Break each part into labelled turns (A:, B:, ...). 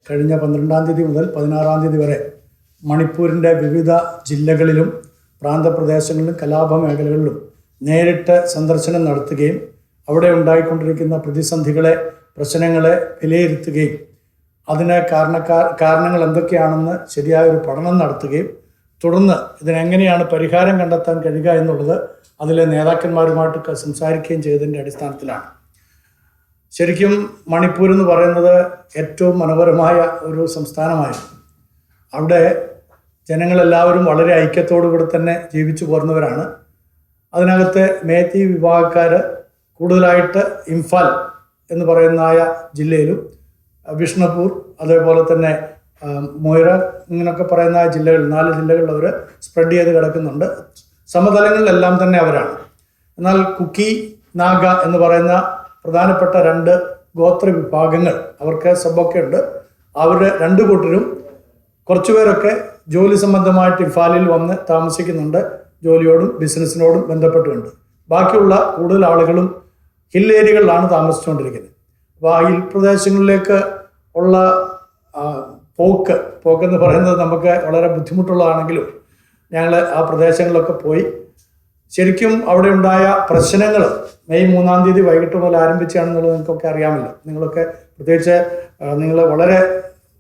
A: കഴിഞ്ഞ 12-ാം തീയതി മുതൽ 16-ാം തീയതി വരെ മണിപ്പൂരിൻ്റെ വിവിധ ജില്ലകളിലും പ്രാന്തപ്രദേശങ്ങളിലും കലാപ മേഖലകളിലും നേരിട്ട് സന്ദർശനം നടത്തുകയും അവിടെ ഉണ്ടായിക്കൊണ്ടിരിക്കുന്ന പ്രതിസന്ധികളെ, പ്രശ്നങ്ങളെ വിലയിരുത്തുകയും അതിന് കാരണങ്ങൾ എന്തൊക്കെയാണെന്ന് ശരിയായൊരു പഠനം നടത്തുകയും തുടർന്ന് ഇതിനെങ്ങനെയാണ് പരിഹാരം കണ്ടെത്താൻ കഴിയുക എന്നുള്ളത് അതിലെ നേതാക്കന്മാരുമായിട്ട് സംസാരിക്കുകയും ചെയ്തതിൻ്റെ അടിസ്ഥാനത്തിലാണ്. ശരിക്കും മണിപ്പൂർ എന്ന് പറയുന്നത് ഏറ്റവും മനോഹരമായ ഒരു സംസ്ഥാനമായിരുന്നു. അവിടെ ജനങ്ങളെല്ലാവരും വളരെ ഐക്യത്തോടു കൂടി തന്നെ ജീവിച്ചു പോരുന്നവരാണ്. അതിനകത്ത് മേത്തി വിഭാഗക്കാർ കൂടുതലായിട്ട് ഇംഫാൽ എന്ന് പറയുന്നതായ ജില്ലയിലും ബിഷ്ണുപൂർ, അതേപോലെ തന്നെ മൊയ്റ, ഇങ്ങനെയൊക്കെ പറയുന്ന ജില്ലകൾ 4 ജില്ലകളിൽ അവർ സ്പ്രെഡ് ചെയ്ത് കിടക്കുന്നുണ്ട്. സമതലങ്ങളിലെല്ലാം തന്നെ അവരാണ്. എന്നാൽ കുക്കി, നാഗ എന്ന് പറയുന്ന പ്രധാനപ്പെട്ട 2 ഗോത്ര വിഭാഗങ്ങൾ, അവർക്ക് സബൊക്കെ ഉണ്ട്. അവർ 2 കൂട്ടരും കുറച്ചുപേരൊക്കെ ജോലി സംബന്ധമായിട്ട് ഇംഫാലിൽ വന്ന് താമസിക്കുന്നുണ്ട്, ജോലിയോടും ബിസിനസ്സിനോടും ബന്ധപ്പെട്ടുകൊണ്ട്. ബാക്കിയുള്ള കൂടുതൽ ആളുകളും ഹിൽ ഏരിയകളിലാണ് താമസിച്ചുകൊണ്ടിരിക്കുന്നത്. അപ്പോൾ ആ ഹിൽ പ്രദേശങ്ങളിലേക്ക് ഉള്ള പോക്കെന്ന് പറയുന്നത് നമുക്ക് വളരെ ബുദ്ധിമുട്ടുള്ളതാണെങ്കിലും ഞങ്ങൾ ആ പ്രദേശങ്ങളിലൊക്കെ പോയി ശരിക്കും അവിടെ ഉണ്ടായ പ്രശ്നങ്ങൾ മെയ് 3-ാം തീയതി വൈകിട്ട് മുതൽ ആരംഭിച്ചാണെന്നുള്ളത് നിങ്ങൾക്കൊക്കെ അറിയാമല്ലോ. നിങ്ങളൊക്കെ പ്രത്യേകിച്ച് നിങ്ങൾ വളരെ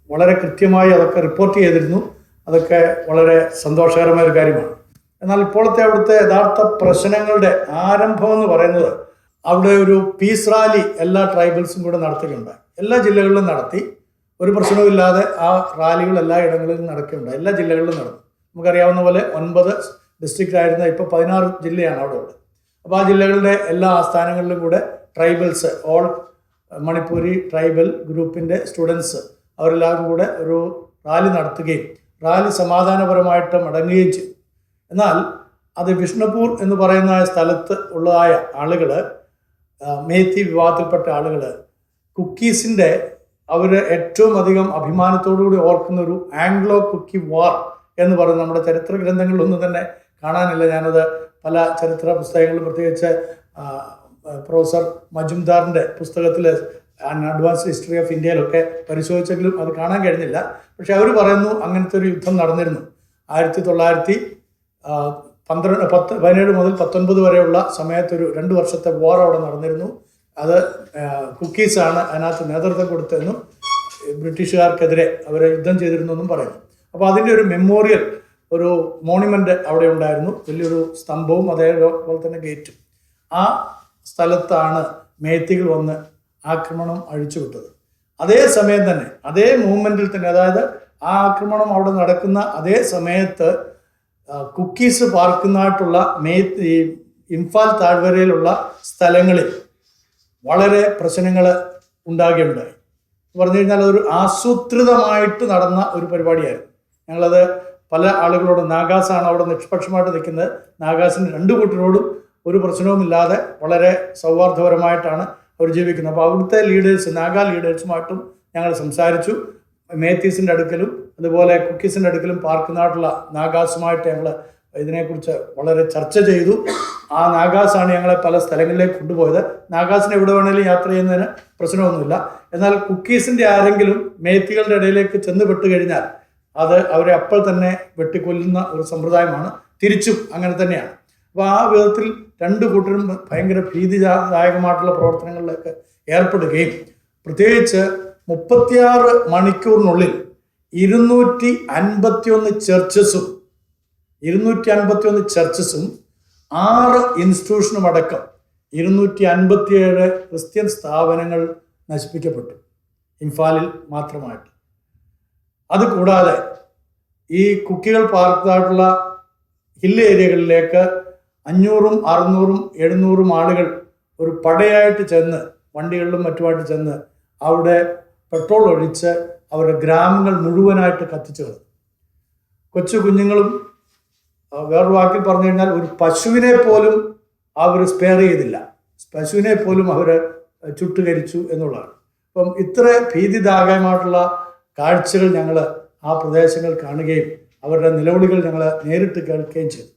A: വളരെ കൃത്യമായി അതൊക്കെ റിപ്പോർട്ട് ചെയ്തിരുന്നു. അതൊക്കെ വളരെ സന്തോഷകരമായ ഒരു കാര്യമാണ്. എന്നാൽ ഇപ്പോഴത്തെ അവിടുത്തെ യഥാർത്ഥ പ്രശ്നങ്ങളുടെ ആരംഭം എന്ന് പറയുന്നത് അവിടെ ഒരു പീസ് റാലി എല്ലാ ട്രൈബൽസും കൂടെ നടത്തുകയുണ്ടായി. എല്ലാ ജില്ലകളിലും നടത്തി. ഒരു പ്രശ്നവുമില്ലാതെ ആ റാലികൾ എല്ലാ ഇടങ്ങളിലും നടക്കുകയുണ്ടായി. എല്ലാ ജില്ലകളിലും നടന്നു. നമുക്കറിയാവുന്ന പോലെ 9 ഡിസ്ട്രിക്റ്റ് ആയിരുന്ന ഇപ്പോൾ 16 ജില്ലയാണ് അവിടെ ഉള്ളത്. അപ്പോൾ ആ ജില്ലകളുടെ എല്ലാ ആസ്ഥാനങ്ങളിലും കൂടെ ട്രൈബൽസ്, ഓൾ മണിപ്പൂരി ട്രൈബൽ ഗ്രൂപ്പിൻ്റെ സ്റ്റുഡൻസ് അവരെല്ലാവരും കൂടെ ഒരു റാലി നടത്തുകയും റാലി സമാധാനപരമായിട്ട് മടങ്ങുകയും ചെയ്തു. എന്നാൽ അത് ബിഷ്ണുപൂർ എന്ന് പറയുന്ന സ്ഥലത്ത് ഉള്ളതായ ആളുകൾ, മേത്തി വിഭാഗത്തിൽപ്പെട്ട ആളുകൾ, കുക്കീസിൻ്റെ അവർ ഏറ്റവും അധികം അഭിമാനത്തോടുകൂടി ഓർക്കുന്ന ഒരു ആംഗ്ലോ കുക്കി വാർ എന്ന് പറയുന്നത് നമ്മുടെ ചരിത്ര ഗ്രന്ഥങ്ങളിലൊന്നും തന്നെ കാണാനില്ല. ഞാനത് പല ചരിത്ര പുസ്തകങ്ങളും, പ്രത്യേകിച്ച് പ്രൊഫസർ മജുംദാറിൻ്റെ പുസ്തകത്തിൽ അഡ്വാൻസ്ഡ് ഹിസ്റ്ററി ഓഫ് ഇന്ത്യയിലൊക്കെ പരിശോധിച്ചെങ്കിലും അത് കാണാൻ കഴിഞ്ഞില്ല. പക്ഷെ അവർ പറയുന്നു അങ്ങനത്തെ ഒരു യുദ്ധം നടന്നിരുന്നു. 1917 മുതൽ 19 വരെയുള്ള സമയത്തൊരു 2 വർഷത്തെ വാർ അവിടെ നടന്നിരുന്നു. അത് കുക്കീസാണ് അതിനകത്ത് നേതൃത്വം കൊടുത്തതെന്നും ബ്രിട്ടീഷുകാർക്കെതിരെ അവർ യുദ്ധം ചെയ്തിരുന്നു എന്നും പറയുന്നു. അപ്പോൾ അതിൻ്റെ ഒരു മെമ്മോറിയൽ, ഒരു മോണുമെൻ്റ് അവിടെ ഉണ്ടായിരുന്നു, വലിയൊരു സ്തംഭവും അതേപോലെ തന്നെ ഗേറ്റും. ആ സ്ഥലത്താണ് മേത്തികൾ വന്ന് ആക്രമണം അഴിച്ചുവിട്ടത്. അതേ സമയം തന്നെ, അതേ മൂവ്മെൻറ്റിൽ തന്നെ, അതായത് ആ ആക്രമണം അവിടെ നടക്കുന്ന അതേ സമയത്ത് കുക്കീസ് പാർക്കുന്നതായിട്ടുള്ള ഇംഫാൽ താഴ്വരയിലുള്ള സ്ഥലങ്ങളിൽ വളരെ പ്രശ്നങ്ങൾ ഉണ്ടാകുകയുണ്ടായി. പറഞ്ഞു കഴിഞ്ഞാൽ അതൊരു ആസൂത്രിതമായിട്ട് നടന്ന ഒരു പരിപാടിയായിരുന്നു. ഞങ്ങളത് പല ആളുകളോടും, നാഗാസാണ് അവിടെ നിഷ്പക്ഷമായിട്ട് നിൽക്കുന്നത്, നാഗാസിന് 2 കൂട്ടരോടും ഒരു പ്രശ്നവുമില്ലാതെ വളരെ സൗഹാർദ്ദപരമായിട്ടാണ് അവർ ജീവിക്കുന്നത്. അപ്പോൾ അവിടുത്തെ ലീഡേഴ്സ്, നാഗാ ലീഡേഴ്സുമായിട്ടും ഞങ്ങൾ സംസാരിച്ചു. മേത്തീസിൻ്റെ അടുക്കലും അതുപോലെ കുക്കീസിൻ്റെ അടുക്കലും പാർക്കുന്നതായിട്ടുള്ള നാഗാസുമായിട്ട് ഞങ്ങൾ ഇതിനെക്കുറിച്ച് വളരെ ചർച്ച ചെയ്തു. ആ നാഗാസാണ് ഞങ്ങളെ പല സ്ഥലങ്ങളിലേക്ക് കൊണ്ടുപോയത്. നാഗാസിന് എവിടെ വേണമെങ്കിലും യാത്ര ചെയ്യുന്നതിന് പ്രശ്നമൊന്നുമില്ല. എന്നാൽ കുക്കീസിൻ്റെ ആരെങ്കിലും മേത്തികളുടെ ഇടയിലേക്ക് ചെന്ന് പെട്ട് കഴിഞ്ഞാൽ അത് അവരെ അപ്പോൾ തന്നെ വെട്ടിക്കൊല്ലുന്ന ഒരു സമ്പ്രദായമാണ്. തിരിച്ചും അങ്ങനെ തന്നെയാണ്. അപ്പോൾ ആ വിധത്തിൽ 2 കൂട്ടരും ഭയങ്കര ഭീതിദായകമായിട്ടുള്ള പ്രവർത്തനങ്ങളിലേക്ക് ഏർപ്പെടുകയും പ്രത്യേകിച്ച് 36 മണിക്കൂറിനുള്ളിൽ 251 ചർച്ചസും 6 ഇൻസ്റ്റിറ്റ്യൂഷനും അടക്കം 257 ക്രിസ്ത്യൻ സ്ഥാപനങ്ങൾ നശിപ്പിക്കപ്പെട്ടു, ഇംഫാലിൽ മാത്രമായിട്ട്. അതുകൂടാതെ ഈ കുക്കികൾ പാർത്തതായിട്ടുള്ള ഹിൽ ഏരിയകളിലേക്ക് 500, 600, 700 ആളുകൾ ഒരു പടയായിട്ട് ചെന്ന്, വണ്ടികളിലും മറ്റുമായിട്ട് ചെന്ന് അവിടെ പെട്രോൾ ഒഴിച്ച് അവരുടെ ഗ്രാമങ്ങൾ മുഴുവനായിട്ട് കത്തിച്ചു കളഞ്ഞു. കൊച്ചു കുഞ്ഞുങ്ങളും, വേറൊരു വാക്കിൽ പറഞ്ഞു കഴിഞ്ഞാൽ ഒരു പശുവിനെ പോലും അവർ സ്പെയർ ചെയ്തില്ല. പശുവിനെ പോലും അവർ ചുട്ടുകരിച്ചു എന്നുള്ളതാണ്. അപ്പം ഇത്ര ഭീതിദായകമായിട്ടുള്ള കാഴ്ചകൾ ഞങ്ങൾ ആ പ്രദേശങ്ങൾ കാണുകയും അവരുടെ നിലവിളികൾ ഞങ്ങൾ നേരിട്ട് കേൾക്കുകയും ചെയ്തു.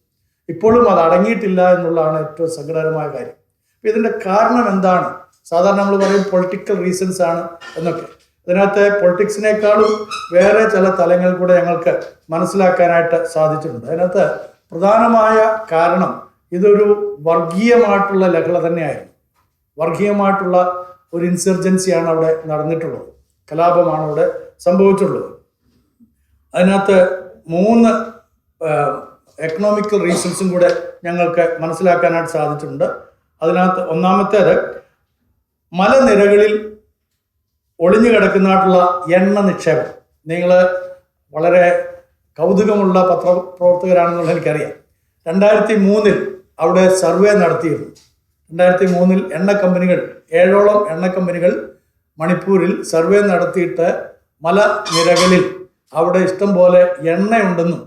A: ഇപ്പോഴും അത് അടങ്ങിയിട്ടില്ല എന്നുള്ളതാണ് ഏറ്റവും സങ്കടകരമായ കാര്യം. അപ്പം ഇതിൻ്റെ കാരണം എന്താണ്? സാധാരണ നമ്മൾ പറയും പൊളിറ്റിക്കൽ റീസൺസ് ആണ് എന്നൊക്കെ. ഇതിനകത്തെ പൊളിറ്റിക്സിനേക്കാളും വേറെ ചില തലങ്ങൾ കൂടെ ഞങ്ങൾക്ക് മനസ്സിലാക്കാനായിട്ട് സാധിച്ചിട്ടുണ്ട്. അതിനകത്ത് പ്രധാനമായ കാരണം ഇതൊരു വർഗീയമായിട്ടുള്ള ലഹള തന്നെയായിരുന്നു. വർഗീയമായിട്ടുള്ള ഒരു ഇൻസർജൻസിയാണ് അവിടെ നടന്നിട്ടുള്ളത്, കലാപമാണ് അവിടെ സംഭവിച്ചിട്ടുള്ളത്. അതിനകത്ത് 3 എക്കണോമിക്കൽ റീസൺസും കൂടെ ഞങ്ങൾക്ക് മനസ്സിലാക്കാനായിട്ട് സാധിച്ചിട്ടുണ്ട്. അതിനകത്ത് ഒന്നാമത്തേത്, മലനിരകളിൽ ഒളിഞ്ഞു കിടക്കുന്നതായിട്ടുള്ള എണ്ണ നിക്ഷേപം. നിങ്ങൾ വളരെ കൗതുകമുള്ള പത്രപ്രവർത്തകരാണെന്നുള്ള എനിക്കറിയാം. 2003 അവിടെ സർവേ നടത്തിയിരുന്നു. 2003 എണ്ണ കമ്പനികൾ 7ഓളം എണ്ണ കമ്പനികൾ മണിപ്പൂരിൽ സർവേ നടത്തിയിട്ട് മലനിരകളിൽ അവിടെ ഇഷ്ടം പോലെ എണ്ണയുണ്ടെന്നും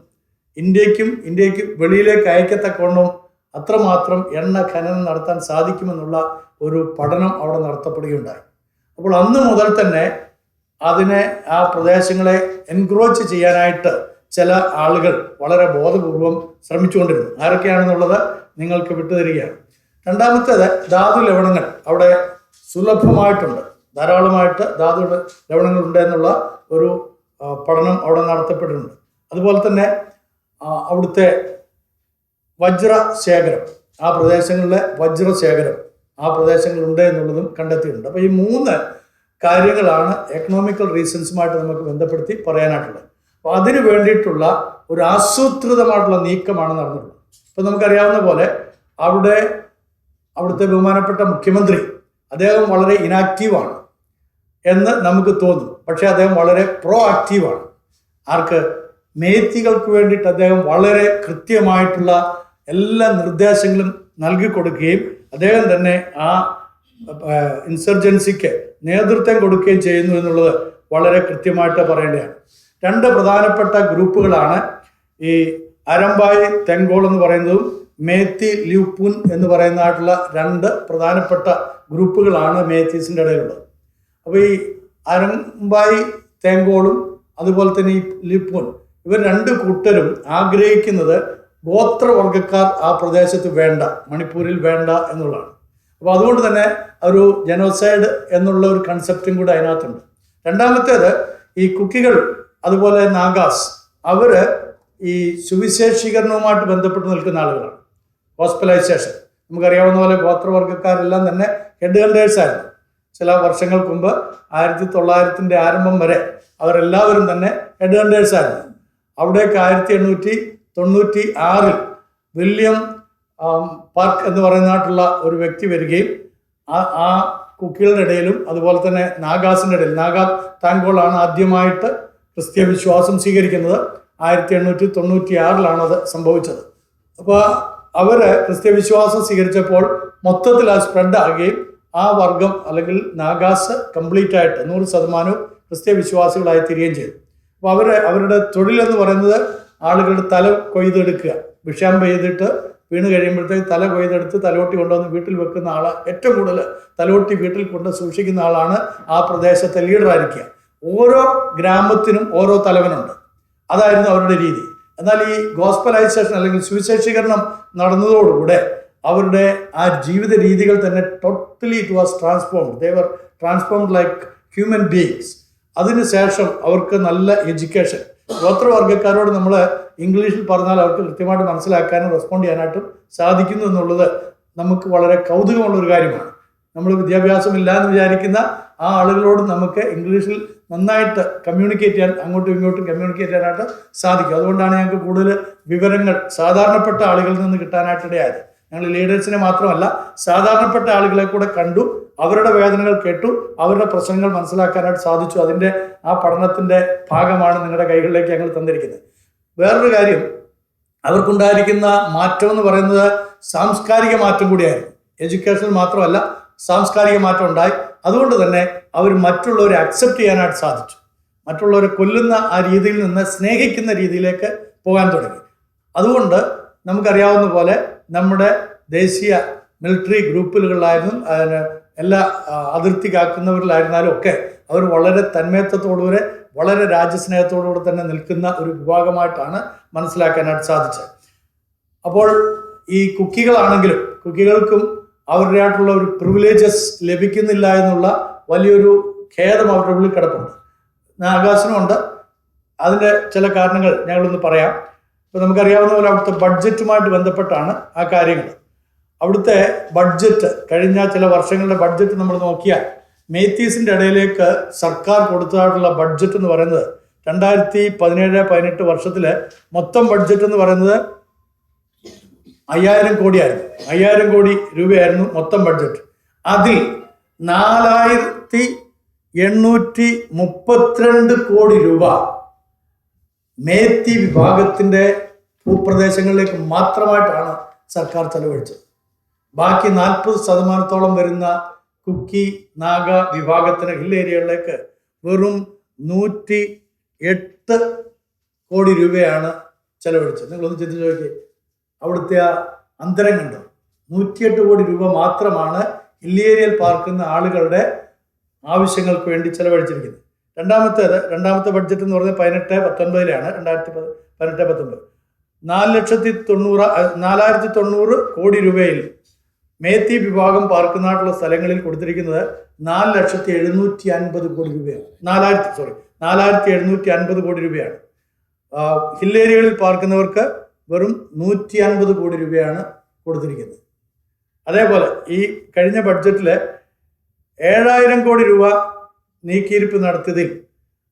A: ഇന്ത്യക്ക് വെളിയിലേക്ക് അയക്കത്തക്കവണ്ണം അത്രമാത്രം എണ്ണ ഖനനം നടത്താൻ സാധിക്കുമെന്നുള്ള ഒരു പഠനം അവിടെ നടത്തപ്പെടുകയുണ്ടായി. അപ്പോൾ അന്ന് മുതൽ തന്നെ ആ പ്രദേശങ്ങളെ എൻക്രോച്ച് ചെയ്യാനായിട്ട് ചില ആളുകൾ വളരെ ബോധപൂർവം ശ്രമിച്ചുകൊണ്ടിരുന്നു. ആരൊക്കെയാണെന്നുള്ളത് നിങ്ങൾക്ക് വിട്ടുതരികയാണ്. രണ്ടാമത്തേത്, ധാതു ലവണങ്ങൾ അവിടെ സുലഭമായിട്ടുണ്ട്, ധാരാളമായിട്ട് ധാതു ലവണങ്ങൾ ഉണ്ട് എന്നുള്ള ഒരു പഠനം അവിടെ നടത്തപ്പെട്ടിട്ടുണ്ട്. അതുപോലെ തന്നെ അവിടുത്തെ വജ്രശേഖരം, ആ പ്രദേശങ്ങളിലെ വജ്രശേഖരം ആ പ്രദേശങ്ങളുണ്ട് എന്നുള്ളതും കണ്ടെത്തിയിട്ടുണ്ട്. അപ്പോൾ ഈ 3 കാര്യങ്ങളാണ് എക്കണോമിക്കൽ റീസൺസുമായിട്ട് നമുക്ക് ബന്ധപ്പെടുത്തി പറയാനായിട്ടുള്ളത്. അപ്പോൾ അതിന് വേണ്ടിയിട്ടുള്ള ഒരു ആസൂത്രിതമായിട്ടുള്ള നീക്കമാണ് നടന്നിട്ടുള്ളത്. ഇപ്പം നമുക്കറിയാവുന്ന പോലെ അവിടുത്തെ ബഹുമാനപ്പെട്ട മുഖ്യമന്ത്രി അദ്ദേഹം വളരെ ഇനാക്റ്റീവാണ് എന്ന് നമുക്ക് തോന്നും. പക്ഷേ അദ്ദേഹം വളരെ പ്രോ ആക്റ്റീവാണ്. ആർക്ക്? മേത്തികൾക്ക് വേണ്ടിയിട്ട് അദ്ദേഹം വളരെ കൃത്യമായിട്ടുള്ള എല്ലാ നിർദ്ദേശങ്ങളും നൽകി കൊടുക്കുകയും അദ്ദേഹം തന്നെ ആ ഇൻസർജൻസിക്ക് നേതൃത്വം കൊടുക്കുകയും ചെയ്യുന്നു എന്നുള്ളത് വളരെ കൃത്യമായിട്ട് പറയേണ്ടതാണ്. 2 പ്രധാനപ്പെട്ട ഗ്രൂപ്പുകളാണ് ഈ അരമ്പായി തെങ്കോൾ എന്ന് പറയുന്നതും മേത്തി ല്യൂപ്പുൻ എന്ന് പറയുന്നതായിട്ടുള്ള 2 പ്രധാനപ്പെട്ട ഗ്രൂപ്പുകളാണ് മേത്തീസിൻ്റെ ഇടയിലുള്ളത്. അപ്പോൾ ഈ അരമ്പായി തെങ്കോളും അതുപോലെ തന്നെ ഈ ല്യൂപ്പുൻ, ഇവർ 2 കൂട്ടരും ആഗ്രഹിക്കുന്നത് ഗോത്രവർഗക്കാർ ആ പ്രദേശത്ത് വേണ്ട, മണിപ്പൂരിൽ വേണ്ട എന്നുള്ളതാണ്. അപ്പോൾ അതുകൊണ്ട് തന്നെ ഒരു ജനോസൈഡ് എന്നുള്ള ഒരു കൺസെപ്റ്റും കൂടെ അതിനകത്തുണ്ട്. രണ്ടാമത്തേത്, ഈ കുക്കികൾ അതുപോലെ നാഗാസ് അവർ ഈ സുവിശേഷീകരണവുമായിട്ട് ബന്ധപ്പെട്ട് നിൽക്കുന്ന ആളുകളാണ്. ഹോസ്പിറ്റലൈസേഷൻ നമുക്കറിയാവുന്ന പോലെ ഗോത്രവർഗക്കാരെല്ലാം തന്നെ ഹെഡ് ഹണ്ടേഴ്സ് ആയിരുന്നു. ചില വർഷങ്ങൾക്ക് മുമ്പ് 1900 ആരംഭം വരെ അവരെല്ലാവരും തന്നെ ഹെഡ് ഹണ്ടേഴ്സ് ആയിരുന്നു. അവിടേക്ക് 1896 വില്യം പാർക്ക് എന്ന് പറയുന്നതായിട്ടുള്ള ഒരു വ്യക്തി വരികയും ആ കുക്കികളുടെ ഇടയിലും അതുപോലെ തന്നെ നാഗാസിൻ്റെ ഇടയിൽ, നാഗാ താങ്കോളാണ് ആദ്യമായിട്ട് ക്രിസ്ത്യ വിശ്വാസം സ്വീകരിക്കുന്നത്. 1896 അത് സംഭവിച്ചത്. അപ്പോൾ അവർ ക്രിസ്ത്യ വിശ്വാസം സ്വീകരിച്ചപ്പോൾ മൊത്തത്തിൽ അത് സ്പ്രെഡ് ആകുകയും ആ വർഗം അല്ലെങ്കിൽ നാഗാസ് കംപ്ലീറ്റ് ആയിട്ട് 100% ക്രിസ്ത്യ വിശ്വാസികളായി തീരുകയും ചെയ്തു. അപ്പോൾ അവരുടെ തൊഴിലെന്ന് പറയുന്നത് ആളുകളുടെ തല കൊയ്തെടുക്കുക, വിഷാമ്പ ചെയ്തിട്ട് വീണ് കഴിയുമ്പോഴത്തേക്ക് തല കൊയ്തെടുത്ത് തലോട്ടി കൊണ്ടുവന്ന് വീട്ടിൽ വെക്കുന്ന ആൾ, ഏറ്റവും കൂടുതൽ തലോട്ടി വീട്ടിൽ കൊണ്ട് സൂക്ഷിക്കുന്ന ആളാണ് ആ പ്രദേശത്തെ ലീഡറായിരിക്കുക. ഓരോ ഗ്രാമത്തിനും ഓരോ തലവനുണ്ട്. അതായിരുന്നു അവരുടെ രീതി. എന്നാൽ ഈ ഗോസ്പലൈസേഷൻ അല്ലെങ്കിൽ സുവിശേഷീകരണം നടന്നതോടുകൂടെ അവരുടെ ആ ജീവിത രീതികൾ തന്നെ totally it was transformed. They were transformed like human beings. അതിനുശേഷം അവർക്ക് നല്ല എഡ്യൂക്കേഷൻ, ഗോത്രവർഗ്ഗക്കാരോട് നമ്മൾ ഇംഗ്ലീഷിൽ പറഞ്ഞാൽ അവർക്ക് കൃത്യമായിട്ട് മനസ്സിലാക്കാനും റെസ്പോണ്ട് ചെയ്യാനായിട്ടും സാധിക്കുന്നു എന്നുള്ളത് നമുക്ക് വളരെ കൗതുകമുള്ളൊരു കാര്യമാണ്. നമ്മൾ വിദ്യാഭ്യാസമില്ല എന്ന് വിചാരിക്കുന്ന ആ ആളുകളോട് നമുക്ക് ഇംഗ്ലീഷിൽ നന്നായിട്ട് കമ്മ്യൂണിക്കേറ്റ് ചെയ്യാൻ, അങ്ങോട്ടും ഇങ്ങോട്ടും കമ്മ്യൂണിക്കേറ്റ് ചെയ്യാനായിട്ട് സാധിക്കും. അതുകൊണ്ടാണ് ഞങ്ങൾക്ക് കൂടുതൽ വിവരങ്ങൾ സാധാരണപ്പെട്ട ആളുകളിൽ നിന്ന് കിട്ടാനായിട്ടിടയായത്. ഞങ്ങൾ ലീഡേഴ്സിനെ മാത്രമല്ല സാധാരണപ്പെട്ട ആളുകളെ കൂടെ കണ്ടു, അവരുടെ വേദനകൾ കേട്ടു, അവരുടെ പ്രശ്നങ്ങൾ മനസ്സിലാക്കാനായിട്ട് സാധിച്ചു. അതിൻ്റെ ആ പഠനത്തിൻ്റെ ഭാഗമാണ് നിങ്ങളുടെ കൈകളിലേക്ക് ഞങ്ങൾ തന്നിരിക്കുന്നത്. വേറൊരു കാര്യം, അവർക്കുണ്ടായിരിക്കുന്ന മാറ്റം എന്ന് പറയുന്നത് സാംസ്കാരിക മാറ്റം കൂടിയായിരുന്നു. എഡ്യൂക്കേഷനിൽ മാത്രമല്ല സാംസ്കാരിക മാറ്റം ഉണ്ടായി. അതുകൊണ്ട് തന്നെ അവർ മറ്റുള്ളവരെ അക്സെപ്റ്റ് ചെയ്യാനായിട്ട് സാധിച്ചു. മറ്റുള്ളവരെ കൊല്ലുന്ന ആ രീതിയിൽ നിന്ന് സ്നേഹിക്കുന്ന രീതിയിലേക്ക് പോകാൻ തുടങ്ങി. അതുകൊണ്ട് നമുക്കറിയാവുന്ന പോലെ നമ്മുടെ ദേശീയ മിലിറ്ററി ഗ്രൂപ്പുകളിലായിരുന്നു, എല്ലാ അതിർത്തി കാക്കുന്നവരിലായിരുന്നാലും ഒക്കെ അവർ വളരെ തന്മയത്വത്തോടുകൂടെ വളരെ രാജ്യസ്നേഹത്തോടുകൂടെ തന്നെ നിൽക്കുന്ന ഒരു വിഭാഗമായിട്ടാണ് മനസ്സിലാക്കാനായിട്ട് സാധിച്ചത്. അപ്പോൾ ഈ കുക്കികളാണെങ്കിലും കുക്കികൾക്കും അവരുടേതായിട്ടുള്ള ഒരു പ്രിവിലേജസ് ലഭിക്കുന്നില്ല എന്നുള്ള വലിയൊരു ഖേദം അവരുടെ ഉള്ളിൽ കിടപ്പുണ്ട്. നാഗാസിനുമുണ്ട്. അതിൻ്റെ ചില കാരണങ്ങൾ ഞങ്ങളൊന്ന് പറയാം. ഇപ്പോൾ നമുക്കറിയാവുന്ന പോലെ അവിടുത്തെ ബഡ്ജറ്റുമായിട്ട് ബന്ധപ്പെട്ടാണ് ആ കാര്യങ്ങൾ. അവിടുത്തെ ബഡ്ജറ്റ്, കഴിഞ്ഞ ചില വർഷങ്ങളുടെ ബഡ്ജറ്റ് നമ്മൾ നോക്കിയാൽ മേത്തീസിൻ്റെ ഇടയിലേക്ക് സർക്കാർ കൊടുത്തതായിട്ടുള്ള ബഡ്ജറ്റ് എന്ന് പറയുന്നത് 2017-18 വർഷത്തിൽ മൊത്തം ബഡ്ജറ്റ് എന്ന് പറയുന്നത് 5000 കോടിയായിരുന്നു. 5000 കോടി രൂപയായിരുന്നു മൊത്തം ബഡ്ജറ്റ്. അതിൽ 4832 കോടി രൂപ മേത്തി വിഭാഗത്തിൻ്റെ ഭൂപ്രദേശങ്ങളിലേക്ക് മാത്രമായിട്ടാണ് സർക്കാർ ചെലവഴിച്ചത്. ബാക്കി 40% വരുന്ന കുക്കി, നാഗ വിഭാഗത്തിന് ഹിൽ ഏരിയകളിലേക്ക് വെറും 108 കോടി രൂപയാണ് ചെലവഴിച്ചത്. നിങ്ങളൊന്ന് ചിന്തിച്ച് നോക്കിയേ, അവിടുത്തെ ആ അന്തരം കണ്ടോ? 108 കോടി രൂപ മാത്രമാണ് ഹിൽ ഏരിയയിൽ പാർക്കുന്ന ആളുകളുടെ ആവശ്യങ്ങൾക്ക് വേണ്ടി ചെലവഴിച്ചിരിക്കുന്നത്. രണ്ടാമത്തെ ബഡ്ജറ്റ് എന്ന് പറഞ്ഞാൽ 18-19 2018-19 490 കോടി രൂപയിൽ മേത്തി വിഭാഗം പാർക്കുന്നതായിട്ടുള്ള സ്ഥലങ്ങളിൽ കൊടുത്തിരിക്കുന്നത് 4,750 കോടി രൂപയാണ്. 4,750 കോടി രൂപയാണ്. ഹിൽ ഏരിയകളിൽ പാർക്കുന്നവർക്ക് വെറും 150 കോടി രൂപയാണ് കൊടുത്തിരിക്കുന്നത്. അതേപോലെ ഈ കഴിഞ്ഞ ബഡ്ജറ്റിൽ 7000 കോടി രൂപ നീക്കിയിരിപ്പ് നടത്തിയതിൽ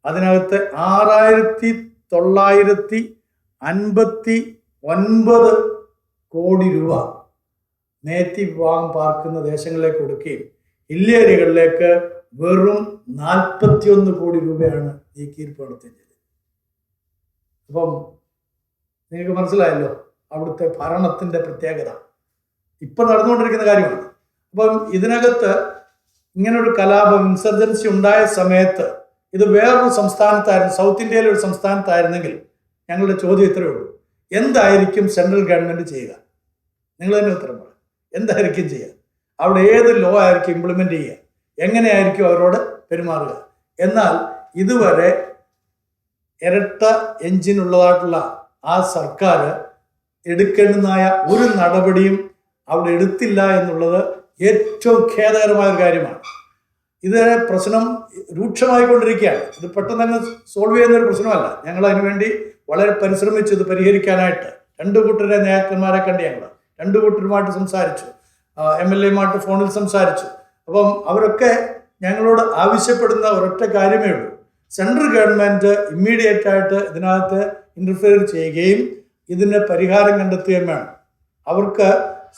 A: അതിനകത്ത് 6959 കോടി രൂപ മേത്തി വിഭാഗം പാർക്കുന്ന ദേശങ്ങളിലേക്ക് കൊടുക്കുകയും ഹിൽ ഏരിയകളിലേക്ക് വെറും 41 കോടി രൂപയാണ് നീക്കിയിരിപ്പ് നടത്തിയത്. അപ്പം നിങ്ങൾക്ക് മനസ്സിലായല്ലോ അവിടുത്തെ ഭരണത്തിൻ്റെ പ്രത്യേകത. ഇപ്പം നടന്നുകൊണ്ടിരിക്കുന്ന കാര്യമാണ്. അപ്പം ഇതിനകത്ത് ഇങ്ങനൊരു കലാപം, ഇൻസർജൻസി ഉണ്ടായ സമയത്ത് ഇത് വേറൊരു സംസ്ഥാനത്തായിരുന്നു, സൗത്ത് ഇന്ത്യയിലെ ഒരു സംസ്ഥാനത്തായിരുന്നെങ്കിൽ ഞങ്ങളുടെ ചോദ്യം ഇത്രയേ ഉള്ളൂ: എന്തായിരിക്കും സെൻട്രൽ ഗവൺമെൻറ് ചെയ്യുക? നിങ്ങൾ തന്നെ ഉത്തരം പറ. എന്തായിരിക്കും ചെയ്യുക? അവിടെ ഏത് ലോ ആയിരിക്കും ഇംപ്ലിമെൻ്റ് ചെയ്യുക? എങ്ങനെയായിരിക്കും അവരോട് പെരുമാറുക? എന്നാൽ ഇതുവരെ ഇരട്ട എഞ്ചിനുള്ളതായിട്ടുള്ള ആ സർക്കാർ എടുക്കേണ്ടുന്നതായ ഒരു നടപടിയും അവിടെ എടുത്തില്ല എന്നുള്ളത് ഏറ്റവും ഖേദകരമായ ഒരു കാര്യമാണ്. ഇത് പ്രശ്നം രൂക്ഷമായിക്കൊണ്ടിരിക്കുകയാണ്. ഇത് പെട്ടെന്ന് തന്നെ സോൾവ് ചെയ്യുന്നൊരു പ്രശ്നമല്ല. ഞങ്ങൾ അതിനുവേണ്ടി വളരെ പരിശ്രമിച്ചു ഇത് പരിഹരിക്കാനായിട്ട്. 2 കൂട്ടരെ നേതാക്കന്മാരെ കണ്ട് ഞങ്ങൾ 2 കൂട്ടരുമായിട്ട് സംസാരിച്ചു, MLA-മായിട്ട് ഫോണിൽ സംസാരിച്ചു. അപ്പം അവരൊക്കെ ഞങ്ങളോട് ആവശ്യപ്പെടുന്ന ഒരൊറ്റ കാര്യമേ ഉള്ളൂ: സെൻട്രൽ ഗവൺമെൻറ് ഇമ്മീഡിയറ്റ് ആയിട്ട് ഇതിനകത്ത് ഇൻ്റർഫിയർ ചെയ്യുകയും ഇതിന് പരിഹാരം കണ്ടെത്തുകയും വേണം. അവർക്ക്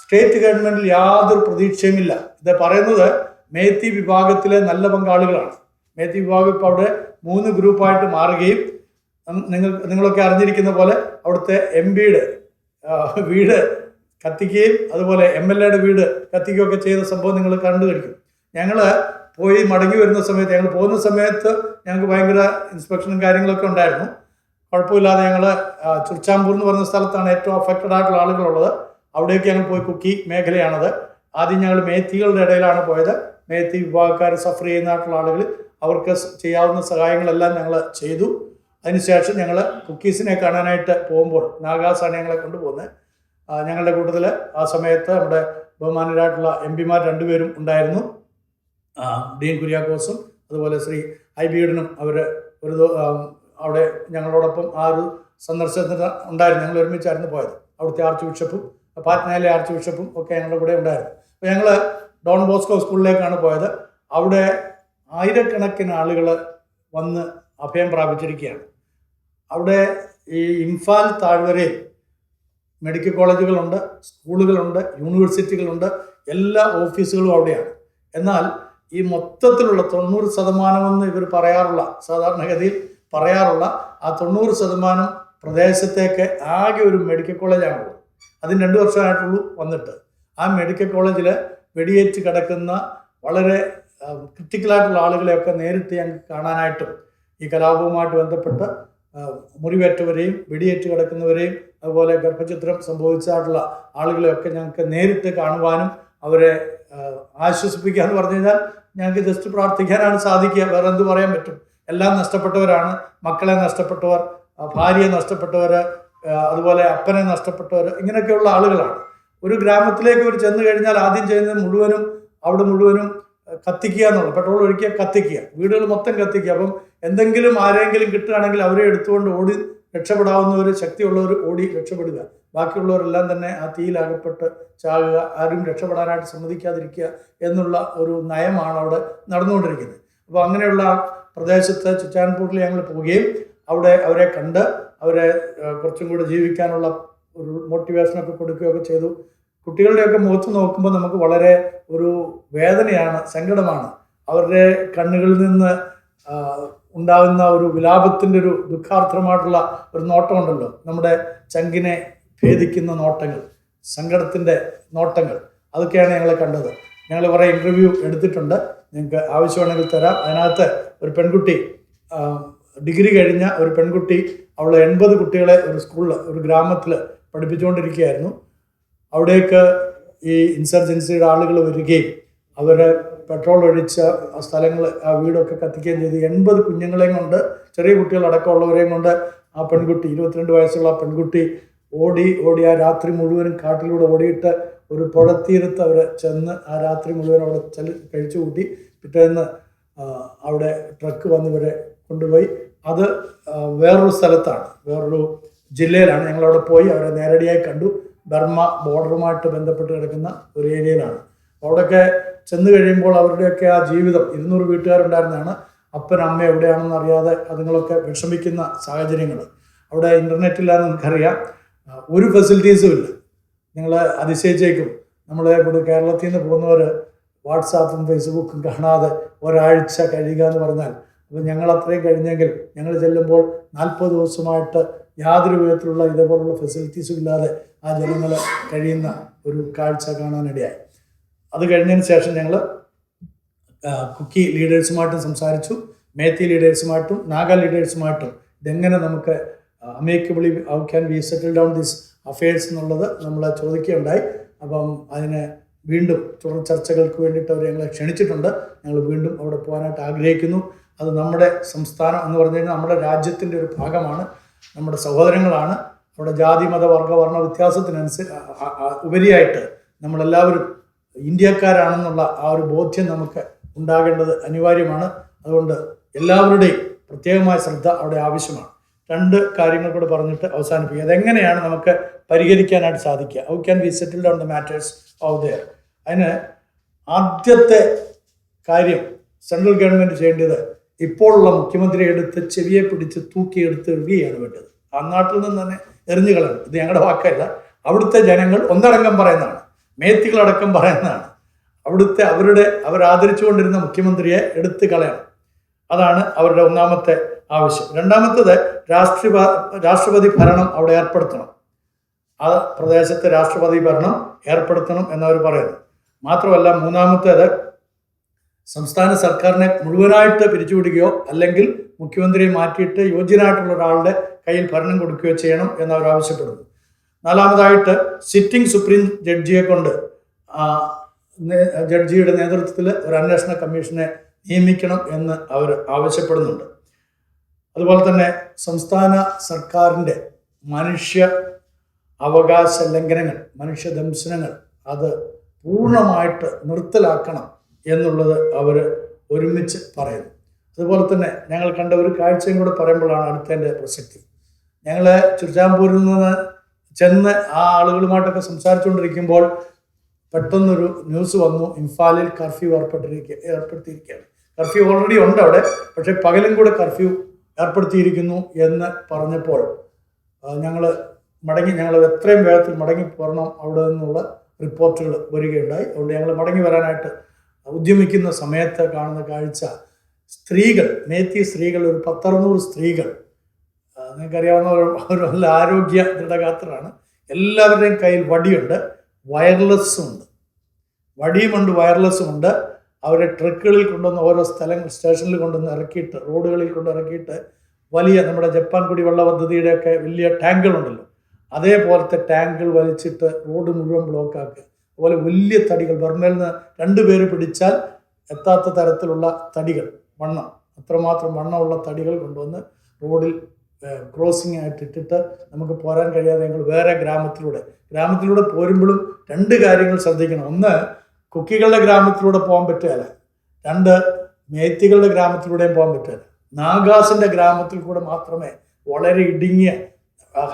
A: സ്റ്റേറ്റ് ഗവൺമെൻറ്റിൽ യാതൊരു പ്രതീക്ഷയുമില്ല. ഇത് പറയുന്നത് മേത്തി വിഭാഗത്തിലെ നല്ല പങ്കാളികളാണ്. മേത്തി വിഭാഗം ഇപ്പോൾ അവിടെ 3 ഗ്രൂപ്പായിട്ട് മാറുകയും നിങ്ങളൊക്കെ അറിഞ്ഞിരിക്കുന്ന പോലെ അവിടുത്തെ MP-യുടെ വീട് കത്തിക്കുകയും അതുപോലെ MLA-യുടെ വീട് കത്തിക്കുകയൊക്കെ ചെയ്ത സംഭവം നിങ്ങൾ കണ്ടു കഴിക്കും. ഞങ്ങൾ പോയി മടങ്ങി വരുന്ന സമയത്ത്, ഞങ്ങൾ പോകുന്ന സമയത്ത് ഞങ്ങൾക്ക് ഭയങ്കര ഇൻസ്പെക്ഷനും കാര്യങ്ങളൊക്കെ ഉണ്ടായിരുന്നു. കുഴപ്പമില്ലാതെ ഞങ്ങൾ ചുർച്ചാമ്പൂർ എന്ന് പറയുന്ന സ്ഥലത്താണ് ഏറ്റവും അഫക്റ്റഡ് ആയിട്ടുള്ള ആളുകളുള്ളത്. അവിടേക്ക് ഞങ്ങൾ പോയി. കുക്കി മേഖലയാണത്. ആദ്യം ഞങ്ങൾ മേത്തികളുടെ ഇടയിലാണ് പോയത്. മേത്തി വിഭാഗക്കാർ സഫർ ചെയ്യുന്നതായിട്ടുള്ള ആളുകൾ, അവർക്ക് ചെയ്യാവുന്ന സഹായങ്ങളെല്ലാം ഞങ്ങൾ ചെയ്തു. അതിനുശേഷം ഞങ്ങൾ കുക്കീസിനെ കാണാനായിട്ട് പോകുമ്പോൾ, നാഗാസാണ് ഞങ്ങളെ കൊണ്ടുപോകുന്നത്. ഞങ്ങളുടെ കൂട്ടത്തിൽ ആ സമയത്ത് നമ്മുടെ ബഹുമാനരായിട്ടുള്ള MP-മാർ 2 പേരും ഉണ്ടായിരുന്നു. ഡീൻ കുര്യാക്കോസും അതുപോലെ ശ്രീ IB യുടനും അവർ അവിടെ ഞങ്ങളോടൊപ്പം ആ ഒരു സന്ദർശനത്തിന് ഉണ്ടായിരുന്നു. ഞങ്ങൾ ഒരുമിച്ചായിരുന്നു പോയത്. അവിടുത്തെ ആർച്ച് ബിഷപ്പും പാറ്റ്നയിലെ ആർച്ച് ബിഷപ്പും ഒക്കെ ഞങ്ങളുടെ കൂടെ ഉണ്ടായിരുന്നു. അപ്പോൾ ഞങ്ങൾ ഡോൺ ബോസ്കോ സ്കൂളിലേക്കാണ് പോയത്. അവിടെ ആയിരക്കണക്കിന് ആളുകൾ വന്ന് അഭയം പ്രാപിച്ചിരിക്കുകയാണ്. അവിടെ ഈ ഇംഫാൽ താഴ്വരയിൽ മെഡിക്കൽ കോളേജുകളുണ്ട്, സ്കൂളുകളുണ്ട്, യൂണിവേഴ്സിറ്റികളുണ്ട്, എല്ലാ ഓഫീസുകളും അവിടെയാണ്. എന്നാൽ ഈ മൊത്തത്തിലുള്ള 90% ഇവർ പറയാറുള്ള, സാധാരണഗതിയിൽ പറയാറുള്ള ആ 90% പ്രദേശത്തേക്ക് ആകെ ഒരു മെഡിക്കൽ കോളേജാണുള്ളത്. അതിന് 2 വർഷമായിട്ടുള്ളൂ വന്നിട്ട്. ആ മെഡിക്കൽ കോളേജിൽ വെടിയേറ്റ് കിടക്കുന്ന വളരെ ക്രിട്ടിക്കലായിട്ടുള്ള ആളുകളെയൊക്കെ നേരിട്ട് ഞങ്ങൾക്ക് കാണാനായിട്ടും ഈ കലാപവുമായിട്ട് ബന്ധപ്പെട്ട് മുറിവേറ്റവരെയും വെടിയേറ്റ് കിടക്കുന്നവരെയും അതുപോലെ ഗർഭചിത്രം സംഭവിച്ചായിട്ടുള്ള ആളുകളെയൊക്കെ ഞങ്ങൾക്ക് നേരിട്ട് കാണുവാനും അവരെ ആശ്വസിപ്പിക്കുക എന്ന് പറഞ്ഞു കഴിഞ്ഞാൽ ഞങ്ങൾക്ക് ജസ്റ്റ് പ്രാർത്ഥിക്കാനാണ് സാധിക്കുക. വേറെ എന്ത് പറയാൻ പറ്റും? എല്ലാം നഷ്ടപ്പെട്ടവരാണ്. മക്കളെ നഷ്ടപ്പെട്ടവർ, ഭാര്യയെ നഷ്ടപ്പെട്ടവർ, അതുപോലെ അപ്പനെ നഷ്ടപ്പെട്ടവർ, ഇങ്ങനെയൊക്കെയുള്ള ആളുകളാണ്. ഒരു ഗ്രാമത്തിലേക്ക് അവർ ചെന്ന് കഴിഞ്ഞാൽ ആദ്യം ചെയ്യുന്നത് അവിടെ മുഴുവനും കത്തിക്കുക എന്നുള്ളത്, പെട്രോൾ ഒഴിക്കുക, കത്തിക്കുക, വീടുകൾ മൊത്തം കത്തിക്കുക. അപ്പം എന്തെങ്കിലും ആരെങ്കിലും കിട്ടുകയാണെങ്കിൽ അവരെ എടുത്തുകൊണ്ട് ഓടി രക്ഷപ്പെടാവുന്നവർ, ശക്തിയുള്ളവർ ഓടി രക്ഷപ്പെടുക, ബാക്കിയുള്ളവരെല്ലാം തന്നെ ആ തീയിലകപ്പെട്ട് ചാകുക, ആരും രക്ഷപ്പെടാനായിട്ട് സമ്മതിക്കാതിരിക്കുക എന്നുള്ള ഒരു നയമാണ് അവിടെ നടന്നുകൊണ്ടിരിക്കുന്നത്. അപ്പോൾ അങ്ങനെയുള്ള പ്രദേശത്ത് ചുച്ചാൻപൂരിൽ ഞങ്ങൾ പോവുകയും അവിടെ അവരെ കണ്ട് അവരെ കുറച്ചും കൂടെ ജീവിക്കാനുള്ള ഒരു മോട്ടിവേഷനൊക്കെ കൊടുക്കുകയൊക്കെ ചെയ്തു. കുട്ടികളുടെയൊക്കെ മുഖത്ത് നോക്കുമ്പോൾ നമുക്ക് വളരെ ഒരു വേദനയാണ്, സങ്കടമാണ്. അവരുടെ കണ്ണുകളിൽ നിന്ന് ഉണ്ടാകുന്ന ഒരു വിലാപത്തിൻ്റെ ഒരു ദുഃഖാർത്ഥമായിട്ടുള്ള ഒരു നോട്ടമുണ്ടല്ലോ, നമ്മുടെ ചങ്കിനെ ഭേദിക്കുന്ന നോട്ടങ്ങൾ, സങ്കടത്തിൻ്റെ നോട്ടങ്ങൾ, അതൊക്കെയാണ് ഞങ്ങൾ കണ്ടത്. ഞങ്ങൾ കുറേ ഇൻ്റർവ്യൂ എടുത്തിട്ടുണ്ട്, നിങ്ങൾക്ക് ആവശ്യമാണെങ്കിൽ തരാം. അതിനകത്ത് ഒരു പെൺകുട്ടി, ഡിഗ്രി കഴിഞ്ഞ ഒരു പെൺകുട്ടി, അവൾ 80 കുട്ടികളെ ഒരു സ്കൂളിൽ, ഒരു ഗ്രാമത്തിൽ പഠിപ്പിച്ചുകൊണ്ടിരിക്കുകയായിരുന്നു. അവിടേക്ക് ഈ ഇൻസർജൻസിയുടെ ആളുകൾ വരികയും അവരെ പെട്രോൾ ഒഴിച്ച ആ സ്ഥലങ്ങൾ, ആ വീടൊക്കെ കത്തിക്കുകയും ചെയ്ത് 80 കുഞ്ഞുങ്ങളെയും കൊണ്ട്, ചെറിയ കുട്ടികളടക്കമുള്ളവരെയും കൊണ്ട് ആ പെൺകുട്ടി, 22 വയസ്സുള്ള ആ പെൺകുട്ടി ഓടി ആ രാത്രി മുഴുവനും കാട്ടിലൂടെ ഓടിയിട്ട് ഒരു പുഴത്തീരത്ത് അവർ ചെന്ന് ആ രാത്രി മുഴുവൻ അവിടെ കഴിച്ചു കൂട്ടി. പിറ്റേന്ന് അവിടെ ട്രക്ക് വന്ന് ഇവരെ കൊണ്ടുപോയി. അത് വേറൊരു സ്ഥലത്താണ്, വേറൊരു ജില്ലയിലാണ്. ഞങ്ങളവിടെ പോയി അവരെ നേരടിയായി കണ്ടു. ബർമ്മ ബോർഡറുമായിട്ട് ബന്ധപ്പെട്ട് കിടക്കുന്ന ഒരു ഏരിയയിലാണ്. അവിടെയൊക്കെ ചെന്ന് കഴിയുമ്പോൾ അവരുടെയൊക്കെ ആ ജീവിതം, 200 വീട്ടുകാരുണ്ടായിരുന്നതാണ്. അപ്പൻ അമ്മ എവിടെയാണെന്ന് അറിയാതെ അതുങ്ങളൊക്കെ വിഷമിക്കുന്ന സാഹചര്യങ്ങൾ. അവിടെ ഇൻ്റർനെറ്റ് ഇല്ലാന്ന് നമുക്കറിയാം, ഒരു ഫെസിലിറ്റീസും ഇല്ല. നിങ്ങൾ അതിശയിച്ചേക്കും, നമ്മളെ ഇവിടെ കേരളത്തിൽ നിന്ന് പോകുന്നവർ വാട്സാപ്പും ഫേസ്ബുക്കും കാണാതെ ഒരാഴ്ച കഴിയുക എന്ന് പറഞ്ഞാൽ, അപ്പോൾ ഞങ്ങൾ അത്രയും കഴിഞ്ഞെങ്കിൽ ഞങ്ങൾ ചെല്ലുമ്പോൾ 40 ദിവസമായിട്ട് യാതൊരു വിധത്തിലുള്ള ഇതേപോലുള്ള ഫെസിലിറ്റീസും ഇല്ലാതെ ആ ജനങ്ങൾ കഴിയുന്ന ഒരു കാഴ്ച കാണാനിടയായി. അത് കഴിഞ്ഞതിന് ശേഷം ഞങ്ങൾ കുക്കി ലീഡേഴ്സുമായിട്ടും സംസാരിച്ചു, മേത്തി ലീഡേഴ്സുമായിട്ടും നാഗ ലീഡേഴ്സുമായിട്ടും ഇതെങ്ങനെ നമുക്ക് amicably how can we settle down this affairs എന്നുള്ളത് നമ്മൾ ചോദിക്കുകയുണ്ടായി. അപ്പം അതിന് വീണ്ടും തുടർ ചർച്ചകൾക്ക് വേണ്ടിയിട്ട് അവർ ഞങ്ങളെ ക്ഷണിച്ചിട്ടുണ്ട്. ഞങ്ങൾ വീണ്ടും അവിടെ പോകാനായിട്ട് ആഗ്രഹിക്കുന്നു. അത് നമ്മുടെ സംസ്ഥാനം എന്ന് പറഞ്ഞു കഴിഞ്ഞാൽ നമ്മുടെ രാജ്യത്തിൻ്റെ ഒരു ഭാഗമാണ്, നമ്മുടെ സഹോദരങ്ങളാണ്. അവിടെ ജാതി മത വർഗ വർണ്ണ വ്യത്യാസത്തിനനുസരിച്ച് ഉപരിയായിട്ട് നമ്മളെല്ലാവരും ഇന്ത്യക്കാരാണെന്നുള്ള ആ ഒരു ബോധ്യം നമുക്ക് ഉണ്ടാകേണ്ടത് അനിവാര്യമാണ്. അതുകൊണ്ട് എല്ലാവരുടെയും പ്രത്യേകമായ ശ്രദ്ധ അവിടെ ആവശ്യമാണ്. 2 കാര്യങ്ങൾ കൂടെ പറഞ്ഞിട്ട് അവസാനിപ്പിക്കുക. അതെങ്ങനെയാണ് നമുക്ക് പരിഹരിക്കാനായിട്ട് സാധിക്കുക? How can we settle down the matters of their? അതിന് ആദ്യത്തെ കാര്യം സെൻട്രൽ ഗവൺമെൻറ് ചെയ്യേണ്ടത് ഇപ്പോഴുള്ള മുഖ്യമന്ത്രിയെ എടുത്ത് ചെവിയെ പിടിച്ച് തൂക്കിയെടുത്ത് എറിയുകയാണ് വേണ്ടത്. ആ നാട്ടിൽ നിന്ന് തന്നെ എറിഞ്ഞു കളയണം. ഇത് ഞങ്ങളുടെ വാക്കല്ല, അവിടുത്തെ ജനങ്ങൾ ഒന്നടങ്കം പറയുന്നതാണ്, മേത്തികളടക്കം പറയുന്നതാണ്. അവിടുത്തെ അവരാദരിച്ചുകൊണ്ടിരുന്ന മുഖ്യമന്ത്രിയെ എടുത്ത് കളയണം. അതാണ് അവരുടെ ഒന്നാമത്തെ ആവശ്യം. രണ്ടാമത്തേത് രാഷ്ട്രപതി ഭരണം അവിടെ ഏർപ്പെടുത്തണം. ആ പ്രദേശത്തെ രാഷ്ട്രപതി ഭരണം ഏർപ്പെടുത്തണം എന്നവർ പറയുന്നു. മാത്രമല്ല, മൂന്നാമത്തേത് സംസ്ഥാന സർക്കാരിനെ മുഴുവനായിട്ട് പിരിച്ചുവിടുകയോ അല്ലെങ്കിൽ മുഖ്യമന്ത്രിയെ മാറ്റിയിട്ട് യോഗ്യനായിട്ടുള്ള ഒരാളുടെ കയ്യിൽ ഭരണം കൊടുക്കുകയോ ചെയ്യണം എന്നവർ ആവശ്യപ്പെടുന്നു. നാലാമതായിട്ട് സിറ്റിംഗ് സുപ്രീം ജഡ്ജിയെ കൊണ്ട് ജഡ്ജിയുടെ നേതൃത്വത്തിൽ ഒരു അന്വേഷണ കമ്മീഷനെ നിയമിക്കണം എന്ന് അവർ ആവശ്യപ്പെടുന്നുണ്ട്. അതുപോലെ തന്നെ സംസ്ഥാന സർക്കാരിൻ്റെ മനുഷ്യ അവകാശ ലംഘനങ്ങൾ, മനുഷ്യദംശനങ്ങൾ അത് പൂർണ്ണമായിട്ട് നിർത്തലാക്കണം എന്നുള്ളത് അവർ ഒരുമിച്ച് പറയുന്നു. അതുപോലെ തന്നെ ഞങ്ങൾ കണ്ട ഒരു കാഴ്ചയും കൂടെ പറയുമ്പോഴാണ് അടുത്തതിൻ്റെ പ്രസക്തി. ഞങ്ങൾ ചുരുച്ചാമ്പൂരിൽ നിന്ന് ചെന്ന് ആ ആളുകളുമായിട്ടൊക്കെ സംസാരിച്ചുകൊണ്ടിരിക്കുമ്പോൾ പെട്ടെന്നൊരു ന്യൂസ് വന്നു, ഇംഫാലിൽ കർഫ്യൂ ഏർപ്പെടുത്തിയിരിക്കുകയാണ്. കർഫ്യൂ ഓൾറെഡി ഉണ്ട് അവിടെ, പക്ഷേ പകലും കൂടെ കർഫ്യൂ ഏർപ്പെടുത്തിയിരിക്കുന്നു എന്ന് പറഞ്ഞപ്പോൾ ഞങ്ങൾ എത്രയും വേഗത്തിൽ മടങ്ങി പോരണം അവിടെ നിന്നുള്ള റിപ്പോർട്ടുകൾ വരികയുണ്ടായി. അതുകൊണ്ട് ഞങ്ങൾ മടങ്ങി വരാനായിട്ട് ഉദ്യമിക്കുന്ന സമയത്ത് കാണുന്ന കാഴ്ച, സ്ത്രീകൾ, മേത്തി സ്ത്രീകൾ, ഒരു 10-600 സ്ത്രീകൾ, നിങ്ങൾക്കറിയാവുന്ന ഒരു നല്ല ആരോഗ്യ ദൃഢഗാത്രരാണ്. എല്ലാവരുടെയും കയ്യിൽ വടിയുണ്ട്, വയർലെസ്സും ഉണ്ട്. വടിയുമുണ്ട്, വയർലെസ്സും ഉണ്ട്. അവരെ ട്രക്കുകളിൽ കൊണ്ടുവന്ന് ഓരോ സ്റ്റേഷനിൽ കൊണ്ടുവന്ന് ഇറക്കിയിട്ട്, റോഡുകളിൽ കൊണ്ട് ഇറക്കിയിട്ട് വലിയ നമ്മുടെ ജപ്പാൻ കുടിവെള്ള പദ്ധതിയുടെയൊക്കെ വലിയ ടാങ്കുകളുണ്ടല്ലോ, അതേപോലത്തെ ടാങ്കുകൾ വലിച്ചിട്ട് റോഡ് മുഴുവൻ ബ്ലോക്കാക്കുക. അതുപോലെ വലിയ തടികൾ, ബർമയിൽ നിന്ന് 2 പേര് പിടിച്ചാൽ എത്താത്ത തരത്തിലുള്ള തടികൾ, വണ്ണം, അത്രമാത്രം വണ്ണമുള്ള തടികൾ കൊണ്ടുവന്ന് റോഡിൽ ക്രോസിംഗ് ആയിട്ട് ഇട്ടിട്ട് നമുക്ക് പോരാൻ കഴിയാതെ ഞങ്ങൾ വേറെ ഗ്രാമത്തിലൂടെ പോരുമ്പോഴും 2 കാര്യങ്ങൾ ശ്രദ്ധിക്കണം. ഒന്ന്, കുക്കികളുടെ ഗ്രാമത്തിലൂടെ പോകാൻ പറ്റുകയില്ല. 2 മേത്തികളുടെ ഗ്രാമത്തിലൂടെയും പോകാൻ പറ്റില്ല. നാഗാസിൻ്റെ ഗ്രാമത്തിൽ കൂടെ മാത്രമേ വളരെ ഇടുങ്ങിയ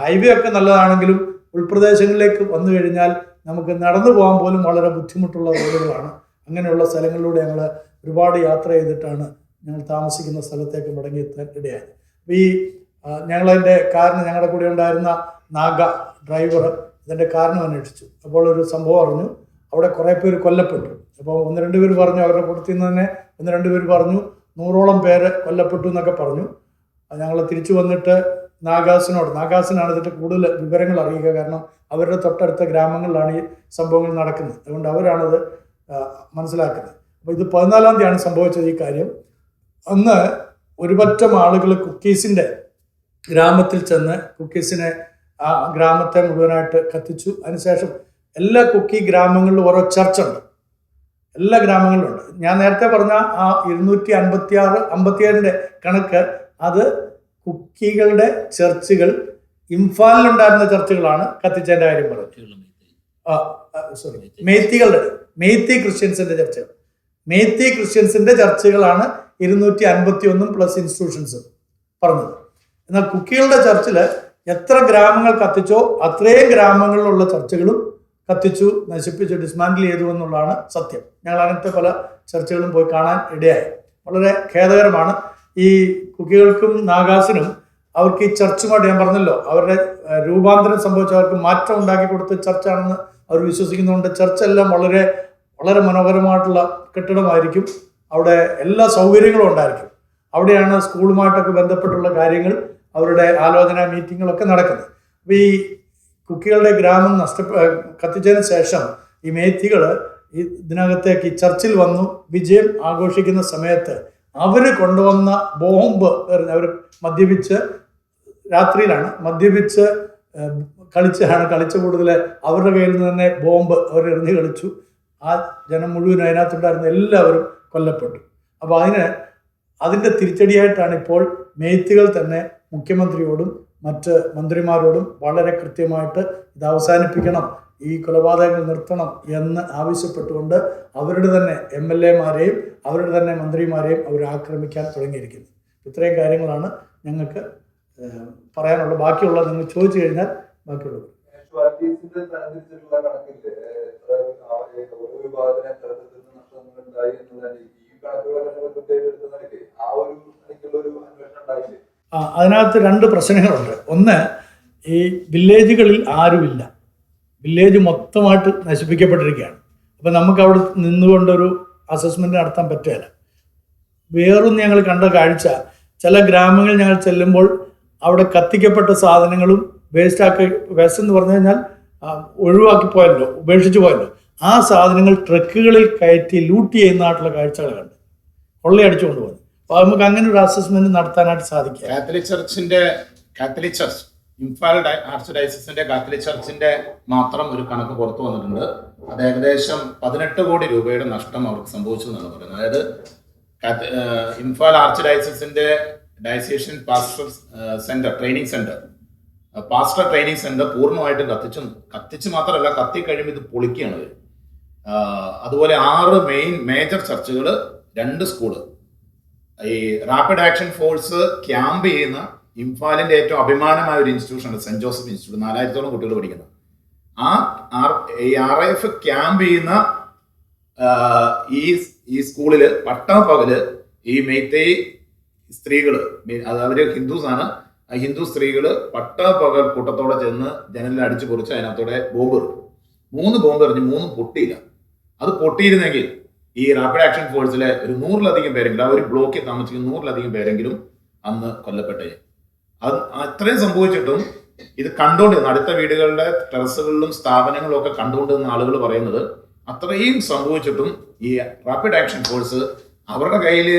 A: ഹൈവേ ഒക്കെ നല്ലതാണെങ്കിലും ഉൾപ്രദേശങ്ങളിലേക്ക് വന്നു കഴിഞ്ഞാൽ നമുക്ക് നടന്നു പോകാൻ പോലും വളരെ ബുദ്ധിമുട്ടുള്ള റോഡുകളാണ്. അങ്ങനെയുള്ള സ്ഥലങ്ങളിലൂടെ ഞങ്ങൾ ഒരുപാട് യാത്ര ചെയ്തിട്ടാണ് ഞങ്ങൾ താമസിക്കുന്ന സ്ഥലത്തേക്ക് മടങ്ങിയെത്താൻ ഇടയായത്. അപ്പോൾ ഈ ഞങ്ങളതിൻ്റെ കാരണം ഞങ്ങളുടെ കൂടെ ഉണ്ടായിരുന്ന നാഗ ഡ്രൈവർ ഇതിൻ്റെ കാരണം അന്വേഷിച്ചു. അപ്പോൾ ഒരു സംഭവം അറിഞ്ഞു, അവിടെ കുറേ പേര് കൊല്ലപ്പെട്ടു. അപ്പോൾ 1-2 പേര് പറഞ്ഞു, അവരുടെ കൂട്ടത്തിൽ നിന്ന് തന്നെ 1-2 പേര് പറഞ്ഞു 100ഓളം പേര് കൊല്ലപ്പെട്ടു എന്നൊക്കെ പറഞ്ഞു. ഞങ്ങൾ തിരിച്ചു വന്നിട്ട് നാഗാസിനാണ് ഇതിൻ്റെ കൂടുതൽ വിവരങ്ങൾ അറിയുക. കാരണം അവരുടെ തൊട്ടടുത്ത ഗ്രാമങ്ങളിലാണ് ഈ സംഭവങ്ങൾ നടക്കുന്നത്. അതുകൊണ്ട് അവരാണത് മനസ്സിലാക്കുന്നത്. അപ്പോൾ ഇത് 14-ാം തീയതിയാണ് സംഭവിച്ചത് ഈ കാര്യം. അന്ന് ഒരുപറ്റം ആളുകൾ കുക്കീസിൻ്റെ ഗ്രാമത്തിൽ ചെന്ന് കുക്കീസിനെ ആ ഗ്രാമത്തെ മുഴുവനായിട്ട് കത്തിച്ചു. അതിനുശേഷം എല്ലാ കുക്കി ഗ്രാമങ്ങളിലും ഓരോ ചർച്ചുണ്ട്, എല്ലാ ഗ്രാമങ്ങളിലുണ്ട്. ഞാൻ നേരത്തെ പറഞ്ഞ ആ 256-57 കണക്ക് അത് കുക്കികളുടെ ചർച്ചുകൾ, ഇംഫാലിലുണ്ടായിരുന്ന ചർച്ചുകളാണ് കത്തിച്ചതിൻ്റെ കാര്യം പറഞ്ഞത്. മെയ്ത്തി ക്രിസ്ത്യൻസിന്റെ ചർച്ചുകൾ, മെയ്ത്തി ക്രിസ്ത്യൻസിന്റെ ചർച്ചുകളാണ് 251 പ്ലസ് ഇൻസ്റ്റിറ്റ്യൂഷൻസ് പറഞ്ഞത്. എന്നാൽ കുക്കികളുടെ ചർച്ചിൽ എത്ര ഗ്രാമങ്ങൾ കത്തിച്ചോ അത്രയും ഗ്രാമങ്ങളിലുള്ള ചർച്ചുകളും കത്തിച്ചു, നശിപ്പിച്ചു, ഡിസ്മാൻഡിൽ ചെയ്തു എന്നുള്ളതാണ് സത്യം. ഞങ്ങൾ അങ്ങനത്തെ പല ചർച്ചകളും പോയി കാണാൻ ഇടയായി. വളരെ ഖേദകരമാണ്. ഈ കുക്കികൾക്കും നാഗാസിനും അവർക്ക് ഈ ചർച്ചുമായിട്ട്, ഞാൻ പറഞ്ഞല്ലോ, അവരുടെ രൂപാന്തരം സംഭവിച്ച, അവർക്ക് മാറ്റം ഉണ്ടാക്കി കൊടുത്ത ചർച്ചാണെന്ന് അവർ വിശ്വസിക്കുന്നുണ്ട്. ചർച്ചെല്ലാം വളരെ വളരെ മനോഹരമായിട്ടുള്ള കെട്ടിടമായിരിക്കും. അവിടെ എല്ലാ സൗകര്യങ്ങളും ഉണ്ടായിരിക്കും. അവിടെയാണ് സ്കൂളുമായിട്ടൊക്കെ ബന്ധപ്പെട്ടുള്ള കാര്യങ്ങൾ, അവരുടെ ആലോചന മീറ്റിങ്ങുകളൊക്കെ നടക്കുന്നത്. അപ്പോൾ ഈ കുക്കികളുടെ ഗ്രാമം കത്തിച്ചതിന് ശേഷം ഈ മേത്തികൾ ഇതിനകത്തേക്ക് ഈ ചർച്ചിൽ വന്നു വിജയം ആഘോഷിക്കുന്ന സമയത്ത് അവർ കൊണ്ടുവന്ന ബോംബ് അവർ മദ്യപിച്ച്, രാത്രിയിലാണ് മദ്യപിച്ച് കളിച്ച കൂടുതൽ അവരുടെ കയ്യിൽ നിന്ന് തന്നെ ബോംബ് അവർ എറിഞ്ഞ് കളിച്ചു. ആ ജനം മുഴുവൻ അതിനകത്തുണ്ടായിരുന്ന എല്ലാവരും കൊല്ലപ്പെട്ടു. അപ്പോൾ അതിൻ്റെ തിരിച്ചടിയായിട്ടാണ് ഇപ്പോൾ മേത്തികൾ തന്നെ മുഖ്യമന്ത്രിയോടും മറ്റ് മന്ത്രിമാരോടും വളരെ കൃത്യമായിട്ട് ഇത് അവസാനിപ്പിക്കണം, ഈ കൊലപാതകങ്ങൾ നിർത്തണം എന്ന് ആവശ്യപ്പെട്ടുകൊണ്ട് അവരുടെ തന്നെ MLA-മാരെയും അവരുടെ തന്നെ മന്ത്രിമാരെയും അവർ ആക്രമിക്കാൻ തുടങ്ങിയിരിക്കുന്നത്. ഇത്രയും കാര്യങ്ങളാണ് ഞങ്ങൾക്ക് പറയാനുള്ളത്. ബാക്കിയുള്ള നിങ്ങൾ ചോദിച്ചു കഴിഞ്ഞാൽ ബാക്കിയുള്ളത്. അതിനകത്ത് 2 പ്രശ്നങ്ങളുണ്ട്. ഒന്ന്, ഈ വില്ലേജുകളിൽ ആരുമില്ല, വില്ലേജ് മൊത്തമായിട്ട് നശിപ്പിക്കപ്പെട്ടിരിക്കുകയാണ്. അപ്പം നമുക്ക് അവിടെ നിന്നുകൊണ്ടൊരു അസസ്മെൻ്റ് നടത്താൻ പറ്റുകയില്ല. വേറൊന്ന് ഞങ്ങൾ കണ്ട കാഴ്ച, ചില ഗ്രാമങ്ങളിൽ ഞങ്ങൾ ചെല്ലുമ്പോൾ അവിടെ കത്തിക്കപ്പെട്ട സാധനങ്ങളും വേസ്റ്റ് എന്ന് പറഞ്ഞു കഴിഞ്ഞാൽ ഒഴിവാക്കി പോയല്ലോ, ഉപേക്ഷിച്ച് പോയല്ലോ, ആ സാധനങ്ങൾ ട്രക്കുകളിൽ കയറ്റി ലൂട്ട് ചെയ്യുന്നതായിട്ടുള്ള കാഴ്ചകൾ കണ്ട് കൊള്ളയടിച്ചു കൊണ്ടുപോകുന്നു. അപ്പോൾ നമുക്ക് അങ്ങനെ ഒരു അസസ്മെന്റ് നടത്താനായിട്ട് സാധിക്കും.
B: കാത്തലിക് ചർച്ച് ഇംഫാൽ ആർച്ച് ഡയസിന്റെ കാത്തലിക് ചർച്ചിന്റെ മാത്രം ഒരു കണക്ക് പുറത്തു വന്നിട്ടുണ്ട്. അത് ഏകദേശം 18 കോടി രൂപയുടെ നഷ്ടം അവർക്ക് സംഭവിച്ചു എന്നാണ് പറയുന്നത്. അതായത് ഇംഫാൽ ആർച്ച് ഡയസിന്റെ diocesan pastor center training center, pastor training center പൂർണ്ണമായിട്ടും കത്തിച്ച് മാത്രമല്ല, കത്തി കഴിയുമ്പോൾ ഇത് പൊളിക്കുകയാണ്. അതുപോലെ 6 മേജർ ചർച്ചുകൾ, 2 സ്കൂള്, ഈ റാപ്പിഡ് ആക്ഷൻ ഫോഴ്സ് ക്യാമ്പ് ചെയ്യുന്ന ഇംഫാലിന്റെ ഏറ്റവും അഭിമാനമായ ഒരു ഇൻസ്റ്റിറ്റ്യൂഷൻ ഉണ്ട്, സെന്റ് ജോസഫ് ഇൻസ്റ്റിറ്റ്യൂട്ട്, 4000ഓളം കുട്ടികൾ പഠിക്കുന്നത്. ഈ RAF ക്യാമ്പ് ചെയ്യുന്ന ഈ സ്കൂളില് പട്ടാപ്പകല് ഈ മെയ്തേയ് സ്ത്രീകള്, അത് അവര് ഹിന്ദുസാണ്, ഹിന്ദു സ്ത്രീകള് പട്ടാപ്പകൽ കൂട്ടത്തോടെ ചെന്ന് ജനലിൽ അടിച്ചു പൊറിച്ച് അതിനകത്തോടെ ബോംബ് എറിഞ്ഞു. 3 ബോംബ് എറിഞ്ഞ് 3 പൊട്ടിയില്ല. അത് പൊട്ടിയിരുന്നെങ്കിൽ ഈ റാപ്പിഡ് ആക്ഷൻ ഫോഴ്സിലെ ഒരു 100-ലധികം പേരെങ്കിലും, ആ ഒരു ബ്ലോക്കിൽ താമസിക്കുന്ന 100-ലധികം പേരെങ്കിലും അന്ന് കൊല്ലപ്പെട്ടേ. അത് അത്രയും സംഭവിച്ചിട്ടും ഇത് കണ്ടുകൊണ്ടിരുന്ന അടുത്ത വീടുകളുടെ ടെറസുകളിലും സ്ഥാപനങ്ങളിലും ഒക്കെ കണ്ടുകൊണ്ടിരുന്ന ആളുകൾ പറയുന്നത്, അത്രയും സംഭവിച്ചിട്ടും ഈ റാപ്പിഡ് ആക്ഷൻ ഫോഴ്സ് അവരുടെ കയ്യിൽ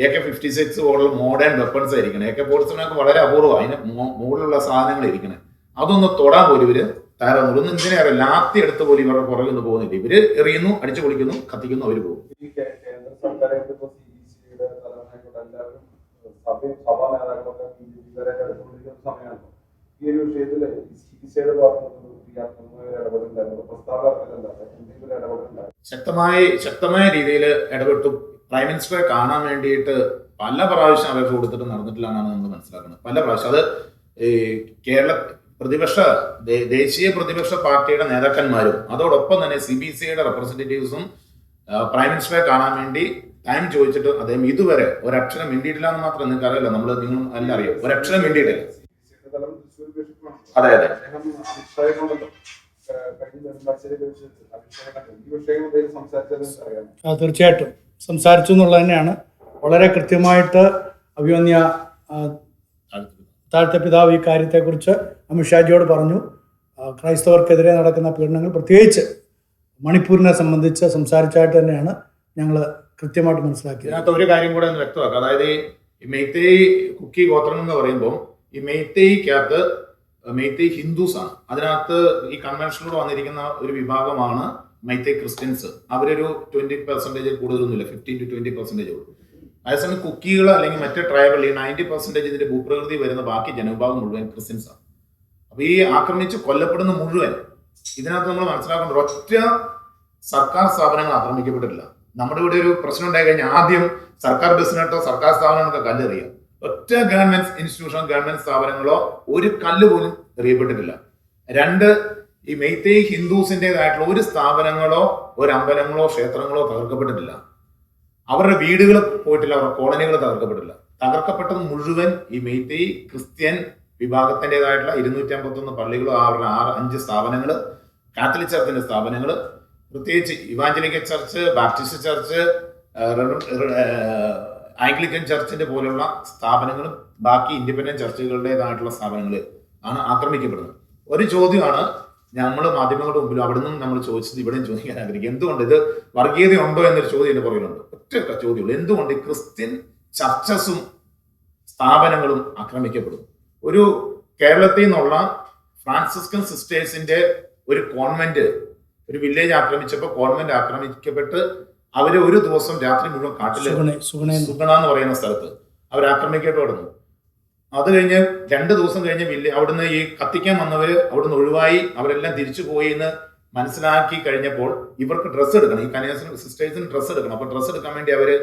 B: AK-56 പോലുള്ള മോഡേൺ വെപ്പൺസ് ആയിരിക്കണം. AK-47 വളരെ അപൂർവം, അതിന് മുകളിലുള്ള സാധനങ്ങൾ ഇരിക്കണം. അതൊന്ന് തൊടാൻ പോലും ഇവര് തയ്യാറാവുന്നു. ഒന്നും ഇതിനെ അറിയാം, ലാത്തി എടുത്ത് പോലും ഇവരുടെ പുറകിൽ നിന്ന് പോകുന്നില്ല. ഇവര് എറിയുന്നു, അടിച്ചു പൊളിക്കുന്നു, കത്തിക്കുന്നു, അവര് പോകും. ശക്തമായ രീതിയിൽ ഇടപെട്ടു. പ്രൈം മിനിസ്റ്ററെ കാണാൻ വേണ്ടിയിട്ട് പല പ്രാവശ്യം അപേക്ഷ കൊടുത്തിട്ട് നടന്നിട്ടില്ല എന്നാണ് നമ്മൾ മനസ്സിലാക്കുന്നത്. പല പ്രാവശ്യം അത് ഈ കേരള ദേശീയ പ്രതിപക്ഷ പാർട്ടിയുടെ നേതാക്കന്മാരും അതോടൊപ്പം തന്നെ CBCയുടെ റെപ്രസെന്റേറ്റീവ്സും പ്രൈം മിനിസ്റ്ററെ കാണാൻ വേണ്ടി ടൈം ചോദിച്ചിട്ട് അദ്ദേഹം ഇതുവരെ ഒരക്ഷരം മിണ്ടിയിട്ടില്ല എന്ന് മാത്രം നിങ്ങൾക്ക് അറിയില്ല. നിങ്ങൾ എല്ലാം അറിയാം, ഒരക്ഷരം മിണ്ടിയിട്ടില്ല. അതെ അതെ
A: തീർച്ചയായിട്ടും സംസാരിച്ചു എന്നുള്ളത് തന്നെയാണ്. വളരെ കൃത്യമായിട്ട് അഭിമന്യ താഴത്തെ പിതാവ് ഈ കാര്യത്തെക്കുറിച്ച് അമിത്ഷാജിയോട് പറഞ്ഞു. ക്രൈസ്തവർക്കെതിരെ നടക്കുന്ന പീഡനങ്ങൾ പ്രത്യേകിച്ച് മണിപ്പൂരിനെ സംബന്ധിച്ച് സംസാരിച്ചായിട്ട് തന്നെയാണ് ഞങ്ങൾ കൃത്യമായിട്ട് മനസ്സിലാക്കിയത്.
B: ഇതിനകത്ത് ഒരു കാര്യം കൂടെ ഒന്ന് വ്യക്തമാക്കുക. അതായത് ഈ മെയ്തേയ് കുക്കി ഗോത്രം എന്ന് പറയുമ്പോൾ ഈ മെയ്തേയ്ക്കകത്ത് മെയ്തേയ് ഹിന്ദുസ് ആണ്. അതിനകത്ത് ഈ കൺവെൻഷനിലൂടെ വന്നിരിക്കുന്ന ഒരു വിഭാഗമാണ് മെയ്തേയ് ക്രിസ്ത്യൻസ്. അവരൊരു 20% കൂടുതലൊന്നുമില്ല, 15 to 20% ഉള്ളൂ. അതേസമയം കുക്കികൾ അല്ലെങ്കിൽ മറ്റ് ട്രൈബൽ ഈ 90% ഇതിന്റെ ഭൂപ്രകൃതി വരുന്ന ബാക്കി ജനവിഭാഗം മുഴുവൻ ക്രിസ്ത്യൻസ് ആണ്. അപ്പൊ ഈ ആക്രമിച്ച് കൊല്ലപ്പെടുന്ന മുഴുവൻ ഇതിനകത്ത് നമ്മൾ മനസ്സിലാക്കേണ്ട ഒറ്റ സർക്കാർ സ്ഥാപനങ്ങൾ ആക്രമിക്കപ്പെട്ടിട്ടില്ല. നമ്മുടെ ഇവിടെ ഒരു പ്രശ്നം ഉണ്ടായി കഴിഞ്ഞാൽ ആദ്യം സർക്കാർ ബസ്സിനോട്ടോ സർക്കാർ സ്ഥാപനങ്ങളൊക്കെ കല്ലെറിയാം. ഒറ്റ ഗവൺമെന്റ് ഇൻസ്റ്റിറ്റ്യൂഷനോ ഗവൺമെന്റ് സ്ഥാപനങ്ങളോ ഒരു കല്ല് പോലും എറിയപ്പെട്ടിട്ടില്ല. രണ്ട്, ഈ മെയ്തേയ് ഹിന്ദുസിൻ്റെതായിട്ടുള്ള ഒരു സ്ഥാപനങ്ങളോ ഒരു അമ്പലങ്ങളോ ക്ഷേത്രങ്ങളോ തകർക്കപ്പെട്ടിട്ടില്ല. അവരുടെ വീടുകൾ പോയിട്ടില്ല, അവരുടെ കോളനികൾ തകർക്കപ്പെട്ടില്ല. തകർക്കപ്പെട്ടത് മുഴുവൻ ഈ മെയ്തേയ് ക്രിസ്ത്യൻ വിഭാഗത്തിൻ്റെതായിട്ടുള്ള 251 പള്ളികളോ അവരുടെ 5 സ്ഥാപനങ്ങൾ, കാത്തലിക് ചർച്ചിന്റെ സ്ഥാപനങ്ങൾ, പ്രത്യേകിച്ച് evangelical church, Baptist church, Anglican ചർച്ചിന്റെ പോലുള്ള സ്ഥാപനങ്ങളും ബാക്കി ഇൻഡിപെൻഡന്റ് ചർച്ചുകളുടേതായിട്ടുള്ള സ്ഥാപനങ്ങൾ ആണ് ആക്രമിക്കപ്പെടുന്നത്. ഒരു ചോദ്യമാണ് നമ്മൾ മാധ്യമങ്ങളുടെ മുമ്പിൽ അവിടെ നിന്നും നമ്മൾ ചോദിച്ചത് ഇവിടെയും ചോദിക്കാൻ ആഗ്രഹിക്കും. എന്തുകൊണ്ട് ഇത് വർഗീയത ഉണ്ടോ എന്നൊരു ചോദ്യം എന്റെ പുറകിലുണ്ട്. ഒറ്റ ചോദ്യമുള്ളൂ, എന്തുകൊണ്ട് ക്രിസ്ത്യൻ ചർച്ചസും സ്ഥാപനങ്ങളും ആക്രമിക്കപ്പെടും? ഒരു കേരളത്തിൽ നിന്നുള്ള ഫ്രാൻസിസ്കൻ സിസ്റ്റേഴ്സിന്റെ ഒരു കോൺവെന്റ് ഒരു വില്ലേജ് ആക്രമിച്ചപ്പോൾ കോൺവെന്റ് ആക്രമിക്കപ്പെട്ട് അവര് ഒരു ദിവസം രാത്രി മുഴുവൻ കാട്ടില് സുഗണ എന്ന് പറയുന്ന സ്ഥലത്ത് അവർ ആക്രമിക്കപ്പെടുന്നു. അത് കഴിഞ്ഞ് 2 ദിവസം കഴിഞ്ഞ് അവിടുന്ന് ഈ കത്തിക്കാൻ വന്നവര് അവിടുന്ന് ഒഴിവായി, അവരെല്ലാം തിരിച്ചു പോയി എന്ന് മനസ്സിലാക്കി കഴിഞ്ഞപ്പോൾ ഇവർക്ക് ഡ്രസ്സ് എടുക്കണം, ഈ കന്യാസ്ത്രീ സിസ്റ്റേഴ്സിന് ഡ്രസ്സ് എടുക്കണം. അപ്പൊ ഡ്രസ്സ് എടുക്കാൻ വേണ്ടി അവര്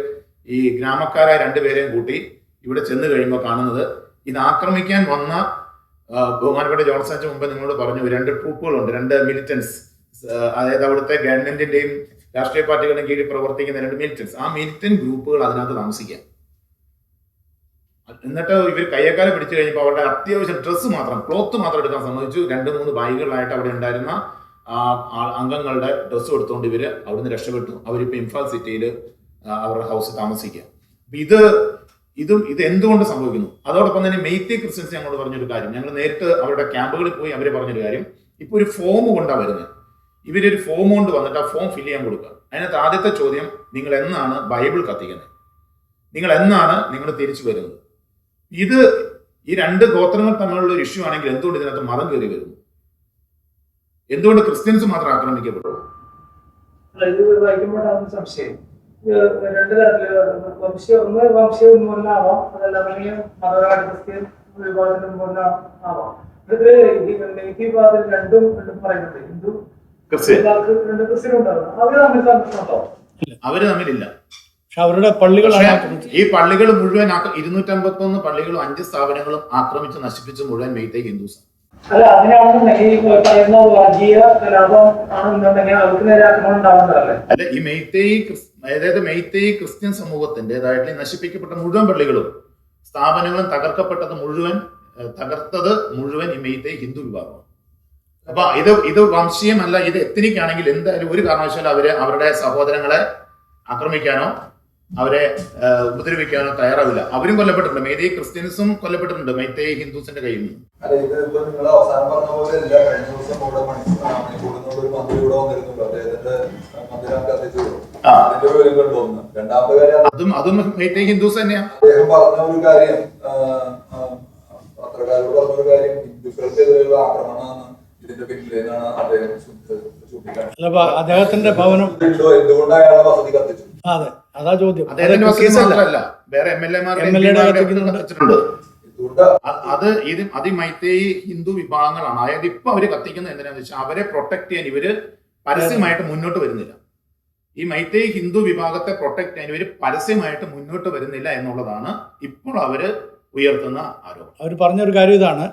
B: ഈ ഗ്രാമക്കാരായ 2 പേരെയും കൂട്ടി ഇവിടെ ചെന്ന് കഴിയുമ്പോൾ കാണുന്നത് ഇത് ആക്രമിക്കാൻ വന്ന ബഹുമാനപ്പെട്ട ജോൺസൺ അച്ഛൻ മുമ്പ് നിങ്ങളോട് പറഞ്ഞു 2 ട്രൂപ്പുകളുണ്ട്, 2 മിലിറ്റൻസ്, അതായത് അവിടുത്തെ ഗവൺമെന്റിന്റെയും രാഷ്ട്രീയ പാർട്ടികളുടെയും കീഴിൽ പ്രവർത്തിക്കുന്ന 2 മിലിറ്റൻസ്. ആ മിലിറ്റന്റ് ഗ്രൂപ്പുകൾ അതിനകത്ത് താമസിക്കാം. എന്നിട്ട് ഇവർ കയ്യേക്കാലം പിടിച്ചു കഴിഞ്ഞപ്പോൾ അവരുടെ അത്യാവശ്യം ഡ്രസ്സ് മാത്രം, ക്ലോത്ത് മാത്രം എടുക്കാൻ സമ്മതിച്ചു. 2-3 ബാഗുകളായിട്ട് അവിടെ ഉണ്ടായിരുന്ന അംഗങ്ങളുടെ ഡ്രസ്സ് എടുത്തുകൊണ്ട് ഇവര് അവിടുന്ന് രക്ഷപ്പെട്ടു. അവരിപ്പോ ഇംഫാൽ സിറ്റിയിൽ അവരുടെ ഹൗസ് താമസിക്കുക. ഇത് എന്തുകൊണ്ട് സംഭവിക്കുന്നു? അതോടൊപ്പം തന്നെ മെയ്തേയ് ക്രിസ്ത്യൻസ് ഞങ്ങളോട് പറഞ്ഞൊരു കാര്യം, ഞങ്ങൾ നേരിട്ട് അവരുടെ ക്യാമ്പുകളിൽ പോയി അവർ പറഞ്ഞൊരു കാര്യം, ഇപ്പൊ ഒരു ഫോം കൊണ്ടാണ് വരുന്നത്. ഇവരൊരു ഫോം കൊണ്ട് വന്നിട്ട് ആ ഫോം ഫില്ല് ചെയ്യാൻ കൊടുക്കുക. അതിനകത്ത് ആദ്യത്തെ ചോദ്യം, നിങ്ങൾ എന്നാണ് ബൈബിൾ കത്തിക്കുന്നത്? നിങ്ങൾ എന്നാണ് നിങ്ങൾ തിരിച്ചു വരുന്നത്? ഇത് ഈ 2 ഗോത്രങ്ങൾ തമ്മിലുള്ള ഒരു ഇഷ്യൂ ആണെങ്കിൽ എന്തുകൊണ്ട് ഇതിനകത്ത് മതം കയറി വരുന്നു? എന്തുകൊണ്ട് ക്രിസ്ത്യൻസ് മാത്രം ആക്രമിക്കപ്പെടും?
C: സംശയം 2 തരത്തില് വംശീയ ഉന്മൂലനാവാം, അതല്ലെങ്കിൽ മതപരമായിട്ട് ക്രിസ്ത്യൻ വിഭാഗത്തിന് ഉന്മൂലനാവാം. ഇത് നെഗറ്റീവ് ഭാഗത്തിൽ രണ്ടും പറയുന്നുണ്ട്. ഹിന്ദു ക്രിസ്ത്യൻ ഉണ്ടാകും, അവര് തമ്മിൽ സംഘർഷമുണ്ടോ?
B: അവര് തമ്മിലില്ല.
A: പക്ഷെ അവരുടെ പള്ളികളാണ്
B: ഈ പള്ളികൾ മുഴുവൻ 251 പള്ളികളും 5 സ്ഥാപനങ്ങളും ആക്രമിച്ച് നശിപ്പിച്ച് മുഴുവൻ മെയ്തേയ് ഹിന്ദുസ്.
C: അല്ല, അങ്ങനെയാണെന്നുണ്ടെങ്കിൽ ഈ പറയുന്ന വർഗീയ കലാപം ആണെന്നുണ്ടെങ്കിൽ അവർക്ക് നേരെ ആക്രമണം ഉണ്ടാവുന്നതല്ലേ?
B: അല്ല, ഈ മെയ്തേയ് ക്രിസ്ത്യൻ സമൂഹത്തിൻ്റെതായിട്ട് നശിപ്പിക്കപ്പെട്ട മുഴുവൻ പള്ളികളും സ്ഥാപനങ്ങളും തകർത്തത് മുഴുവൻ ഈ മെയ്തേയ് ഹിന്ദു വിഭാഗമാണ്. അപ്പൊ ഇത് വംശീയമല്ല, ഇത് എത്നിക് ആണെങ്കിൽ എന്തായാലും ഒരു കാരണവശാലും അവരുടെ സഹോദരങ്ങളെ ആക്രമിക്കാനോ അവരെ ഉപദ്രവിക്കാനോ തയ്യാറാവില്ല. അവരും കൊല്ലപ്പെട്ടിട്ടുണ്ട്, മെയ്തേയ് ക്രിസ്ത്യൻസും കൊല്ലപ്പെട്ടിട്ടുണ്ട് മെയ്തേയ് ഹിന്ദുസിന്റെ കയ്യിൽ നിന്ന്.
D: നിങ്ങൾ അവസാനം പറഞ്ഞ പോലെ അല്ല, കഴിഞ്ഞ ദിവസം ഇവിടെ മണിക്കൂറിനോട് ഒരു മന്ത്രി ഇവിടെ വന്നിരുന്നല്ലോ, അദ്ദേഹത്തിന്റെ മന്ദിരം കത്തിച്ചു. അതിന്റെ വിവരം കണ്ടുവന്നു. രണ്ടാമത്തെ കാര്യം
B: അതും മെയ്തേയ് ഹിന്ദുസ് തന്നെയാണ്.
D: അദ്ദേഹം പറഞ്ഞ ഒരു കാര്യം, പത്രക്കാരോട് പറഞ്ഞൊരു കാര്യം, ഹിന്ദുക്കൾക്കെതിരെയുള്ള ആക്രമണമാണ് ഇതിന്റെ പിന്നിലെന്നാണ് അദ്ദേഹം ചൂണ്ടിക്കാണിച്ചത്.
A: അദ്ദേഹത്തിന്റെ ഭവനം
D: എന്തുകൊണ്ട് അയാളുടെ വസതി കത്തിച്ചു?
A: അതെ, അതാ ചോദ്യം.
B: അദ്ദേഹത്തിന്റെ വസതി മാത്രമല്ല, വേറെ കത്തിച്ചിട്ടുണ്ട്. അത് മെയ്തേയ് ഹിന്ദു വിഭാഗങ്ങളാണ്. അതായത് ഇപ്പൊ അവര് കത്തിക്കുന്നത് എന്തിനാന്ന് വെച്ചാൽ അവരെ പ്രൊട്ടക്ട് ചെയ്യാൻ ഇവര് പരസ്യമായിട്ട് മുന്നോട്ട് വരുന്നില്ല. ഈ മൈത്തേ ഹിന്ദു വിഭാഗത്തെ പ്രൊട്ടക്ട് ചെയ്യാൻ ഇവർ പരസ്യമായിട്ട് മുന്നോട്ട് വരുന്നില്ല എന്നുള്ളതാണ് ഇപ്പോൾ അവര് ഉയർത്തുന്ന ആരോപണം.
A: അവർ പറഞ്ഞൊരു കാര്യം ഇതാണ്,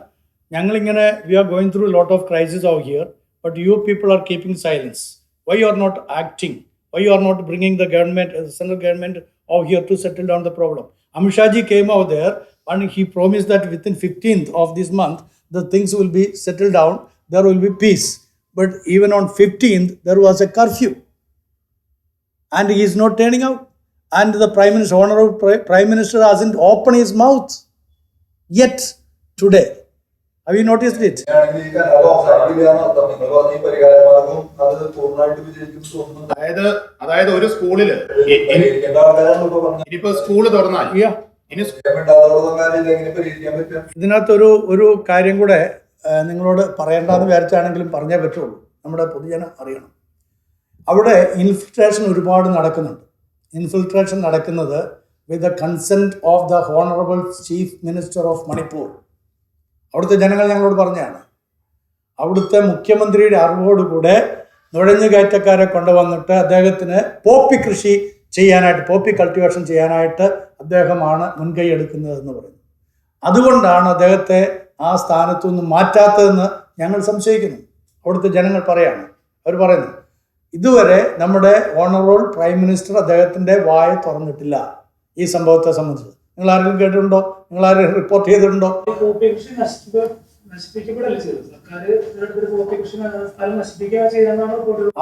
A: ഞങ്ങളിങ്ങനെ we are going through lot of crisis of here, but you people are keeping silence. Why you are not acting? Why you are not bringing the government, the central government over here to settle down the problem? Amit Shah ji came out there and he promised that within 15th of this month, the things will be settled down, there will be peace. But even on 15th, there was a curfew. And he is not turning out. And the Prime Minister, Honorable Prime Minister hasn't opened his mouth yet today. Have you noticed it?
D: അങ്ങനെയാണെങ്കിൽ ഈ കലാപം അവസാനിക്കില്ല എന്നർത്ഥം. നിങ്ങൾ പറഞ്ഞ ഈ പരിഹാരമാർഗം അത് പൂർണ്ണമായിട്ട് വിജയിക്കും തോന്നുന്നു.
B: അതായത് ഒരു സ്കൂളില്
D: പരിഹരിക്കേണ്ട ആൾക്കാരാണ് ഇപ്പൊ പറഞ്ഞത്.
B: ഇനിയിപ്പോ സ്കൂള് തുറന്നാൽ
A: Yeah.
B: ഇനി
D: മിണ്ടാതോളം കാര്യം എങ്ങനെ പരിഹരിക്കാൻ പറ്റുക?
A: ഇതിനകത്തൊരു കാര്യം കൂടെ നിങ്ങളോട് പറയേണ്ടെന്ന് വിചാരിച്ചാണെങ്കിലും പറഞ്ഞേ പറ്റുള്ളൂ, നമ്മുടെ പൊതുജനം അറിയണം. അവിടെ ഇൻഫിൽട്രേഷൻ ഒരുപാട് നടക്കുന്നുണ്ട്. ഇൻഫിൽട്രേഷൻ നടക്കുന്നത് with the consent of the honourable chief minister of Manipur. അവിടുത്തെ ജനങ്ങൾ ഞങ്ങളോട് പറഞ്ഞതാണ്. അവിടുത്തെ മുഖ്യമന്ത്രിയുടെ അറിവോടുകൂടെ നുഴഞ്ഞുകയറ്റക്കാരെ കൊണ്ടുവന്നിട്ട് അദ്ദേഹത്തിന് പോപ്പി കൃഷി ചെയ്യാനായിട്ട്, പോപ്പി കൾട്ടിവേഷൻ ചെയ്യാനായിട്ട് അദ്ദേഹമാണ് മുൻകൈ എടുക്കുന്നതെന്ന് പറയുന്നു. അതുകൊണ്ടാണ് അദ്ദേഹത്തെ ആ സ്ഥാനത്തു നിന്ന് മാറ്റാത്തതെന്ന് ഞങ്ങൾ സംശയിക്കുന്നു. അവിടുത്തെ ജനങ്ങൾ പറയാണ്. അവർ പറയുന്നു, ഇതുവരെ നമ്മുടെ ഓണറബിൾ പ്രൈം മിനിസ്റ്റർ അദ്ദേഹത്തിൻ്റെ വായ തുറന്നിട്ടില്ല ഈ സംഭവത്തെ സംബന്ധിച്ച്. നിങ്ങൾ ആരെങ്കിലും കേട്ടിട്ടുണ്ടോ? നിങ്ങൾ ആരെങ്കിലും റിപ്പോർട്ട് ചെയ്തിട്ടുണ്ടോ?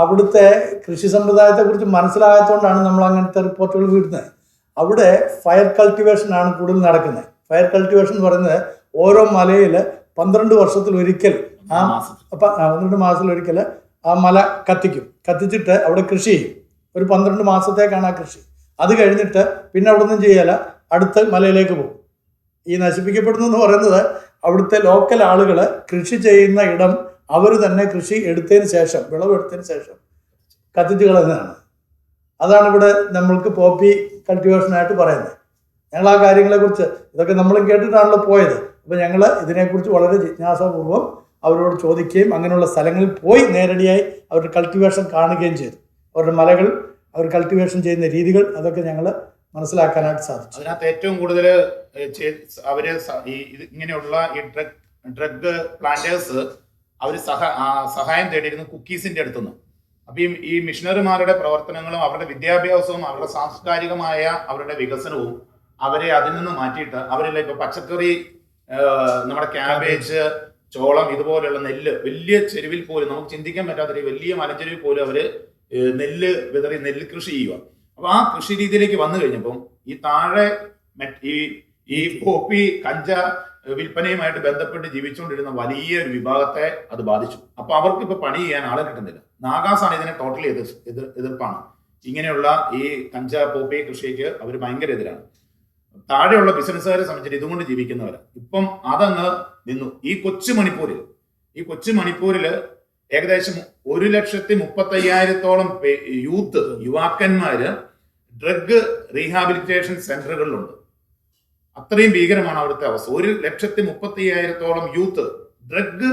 A: അവിടുത്തെ കൃഷി സമ്പ്രദായത്തെ കുറിച്ച് മനസ്സിലാകാത്തതുകൊണ്ടാണ് നമ്മൾ അങ്ങനത്തെ റിപ്പോർട്ടുകൾ വീഴുന്നത്. അവിടെ ഫയർ കൾട്ടിവേഷൻ ആണ് കൂടുതൽ നടക്കുന്നത്. ഫയർ കൾട്ടിവേഷൻ എന്ന് പറയുന്നത് ഓരോ മലയിൽ 12 വർഷത്തിലൊരിക്കൽ 12 മാസത്തിലൊരിക്കൽ ആ മല കത്തിച്ചിട്ട് അവിടെ കൃഷി ചെയ്യും. ഒരു 12 മാസത്തേക്കാണ് ആ കൃഷി. അത് കഴിഞ്ഞിട്ട് പിന്നെ അവിടെ നിന്നും ചെയ്യല, അടുത്ത മലയിലേക്ക് പോകും. ഈ നശിപ്പിക്കപ്പെടുന്നു എന്ന് പറയുന്നത് അവിടുത്തെ ലോക്കൽ ആളുകൾ കൃഷി ചെയ്യുന്ന ഇടം അവർ തന്നെ കൃഷി എടുത്തതിന് ശേഷം, വിളവെടുത്തതിന് ശേഷം കത്തിച്ച് കളയുന്നതാണ്. അതാണ് ഇവിടെ നമ്മൾക്ക് പോപ്പി കൾട്ടിവേഷനായിട്ട് പറയുന്നത്. ഞങ്ങൾ ആ കാര്യങ്ങളെക്കുറിച്ച് ഇതൊക്കെ നമ്മളും കേട്ടിട്ടാണല്ലോ പോയത്. അപ്പോൾ ഞങ്ങൾ ഇതിനെക്കുറിച്ച് വളരെ ജിജ്ഞാസാപൂർവ്വം അവരോട് ചോദിക്കുകയും അങ്ങനെയുള്ള സ്ഥലങ്ങളിൽ പോയി നേരടിയായി അവരുടെ കൾട്ടിവേഷൻ കാണുകയും ചെയ്തു. അവരുടെ മലകൾ, അവർ കൾട്ടിവേഷൻ ചെയ്യുന്ന രീതികൾ, അതൊക്കെ ഞങ്ങൾ മനസ്സിലാക്കാനായിട്ട് സാധിച്ചു.
B: അതിനകത്ത് ഏറ്റവും കൂടുതൽ അവര് ഇങ്ങനെയുള്ള ഈ ഡ്രഗ് പ്ലാന്റേഴ്സ് അവർ സഹായം തേടിയിരുന്നു കുക്കീസിന്റെ അടുത്തുനിന്ന്. അപ്പൊ ഈ മിഷണറിമാരുടെ പ്രവർത്തനങ്ങളും അവരുടെ വിദ്യാഭ്യാസവും അവരുടെ സാംസ്കാരികമായ അവരുടെ വികസനവും അവരെ അതിൽ നിന്ന് മാറ്റിയിട്ട് അവരെല്ലാം ഇപ്പൊ പച്ചക്കറി, നമ്മുടെ ക്യാബേജ്, ചോളം, ഇതുപോലെയുള്ള നെല്ല്, വലിയ ചെരുവിൽ പോലും നമുക്ക് ചിന്തിക്കാൻ പറ്റാത്ത വലിയ മലഞ്ചെരുവിൽ പോലും അവര് നെല്ല് വിതറി നെല്ല് കൃഷി ചെയ്യുക. അപ്പൊ ആ കൃഷി രീതിയിലേക്ക് വന്നു കഴിഞ്ഞപ്പം ഈ താഴെ ഈ പോപ്പി കഞ്ച വിൽപ്പനയുമായിട്ട് ബന്ധപ്പെട്ട് ജീവിച്ചുകൊണ്ടിരുന്ന വലിയൊരു വിഭാഗത്തെ അത് ബാധിച്ചു. അപ്പൊ അവർക്ക് ഇപ്പൊ പണി ചെയ്യാൻ ആളെ കിട്ടുന്നില്ല. നാഗാസാണ് ഇതിനെ ടോട്ടലി എതിർപ്പാണ്. ഇങ്ങനെയുള്ള ഈ കഞ്ച പോപ്പി കൃഷിക്ക് അവർ ഭയങ്കര എതിരാണ്. താഴെയുള്ള ബിസിനസ്സുകാരെ സംബന്ധിച്ചിട്ട് ഇതുകൊണ്ട് ജീവിക്കുന്നവർ ഇപ്പം അതങ്ങ് നിന്നു. ഈ കൊച്ചു മണിപ്പൂരിൽ ഏകദേശം 1,30,000-ഓളം യുവാക്കന്മാര് ഡ്രഗ് റീഹാബിലിറ്റേഷൻ സെന്ററുകളിലുണ്ട്. അത്രയും ഭീകരമാണ് അവിടുത്തെ അവസ്ഥ. 1,30,000-ഓളം യൂത്ത് ഡ്രഗ്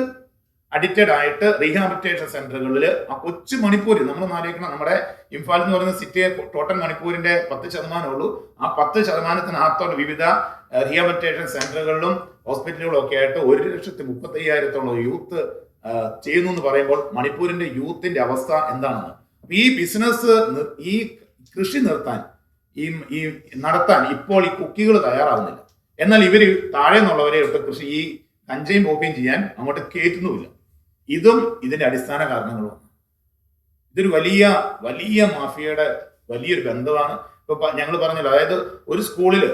B: അഡിക്റ്റഡ് ആയിട്ട് റീഹാബിലിറ്റേഷൻ സെന്ററുകളിൽ ആ കൊച്ചു മണിപ്പൂരിൽ നമ്മൾ ആലോചിക്കണം. നമ്മുടെ ഇംഫാൽ എന്ന് പറയുന്ന സിറ്റിയെ ടോട്ടൽ മണിപ്പൂരിന്റെ 10% ഉള്ളൂ. ആ 10%-നകത്തോടെ വിവിധ റീഹാബിലിറ്റേഷൻ സെന്ററുകളിലും ഹോസ്പിറ്റലുകളും ഒക്കെ ആയിട്ട് 1,30,000-ഓളം യൂത്ത് ചെയ്യുന്നു എന്ന് പറയുമ്പോൾ മണിപ്പൂരിന്റെ യൂത്തിന്റെ അവസ്ഥ എന്താണെന്ന്. ഈ ബിസിനസ്, ഈ കൃഷി നടത്താൻ ഇപ്പോൾ ഈ കുക്കികൾ തയ്യാറാവുന്നില്ല. എന്നാൽ ഇവര് താഴെ നിന്നുള്ളവരെ കൃഷി ഈ കഞ്ചയും പോപ്പിയും ചെയ്യാൻ അങ്ങോട്ട് കയറ്റുന്നുമില്ല. ഇതും ഇതിന്റെ അടിസ്ഥാന കാരണങ്ങളുമാണ്. ഇതൊരു വലിയ മാഫിയയുടെ വലിയൊരു ബന്ധമാണ്. ഇപ്പൊ ഞങ്ങൾ പറഞ്ഞല്ലോ, അതായത് ഒരു സ്കൂളില്,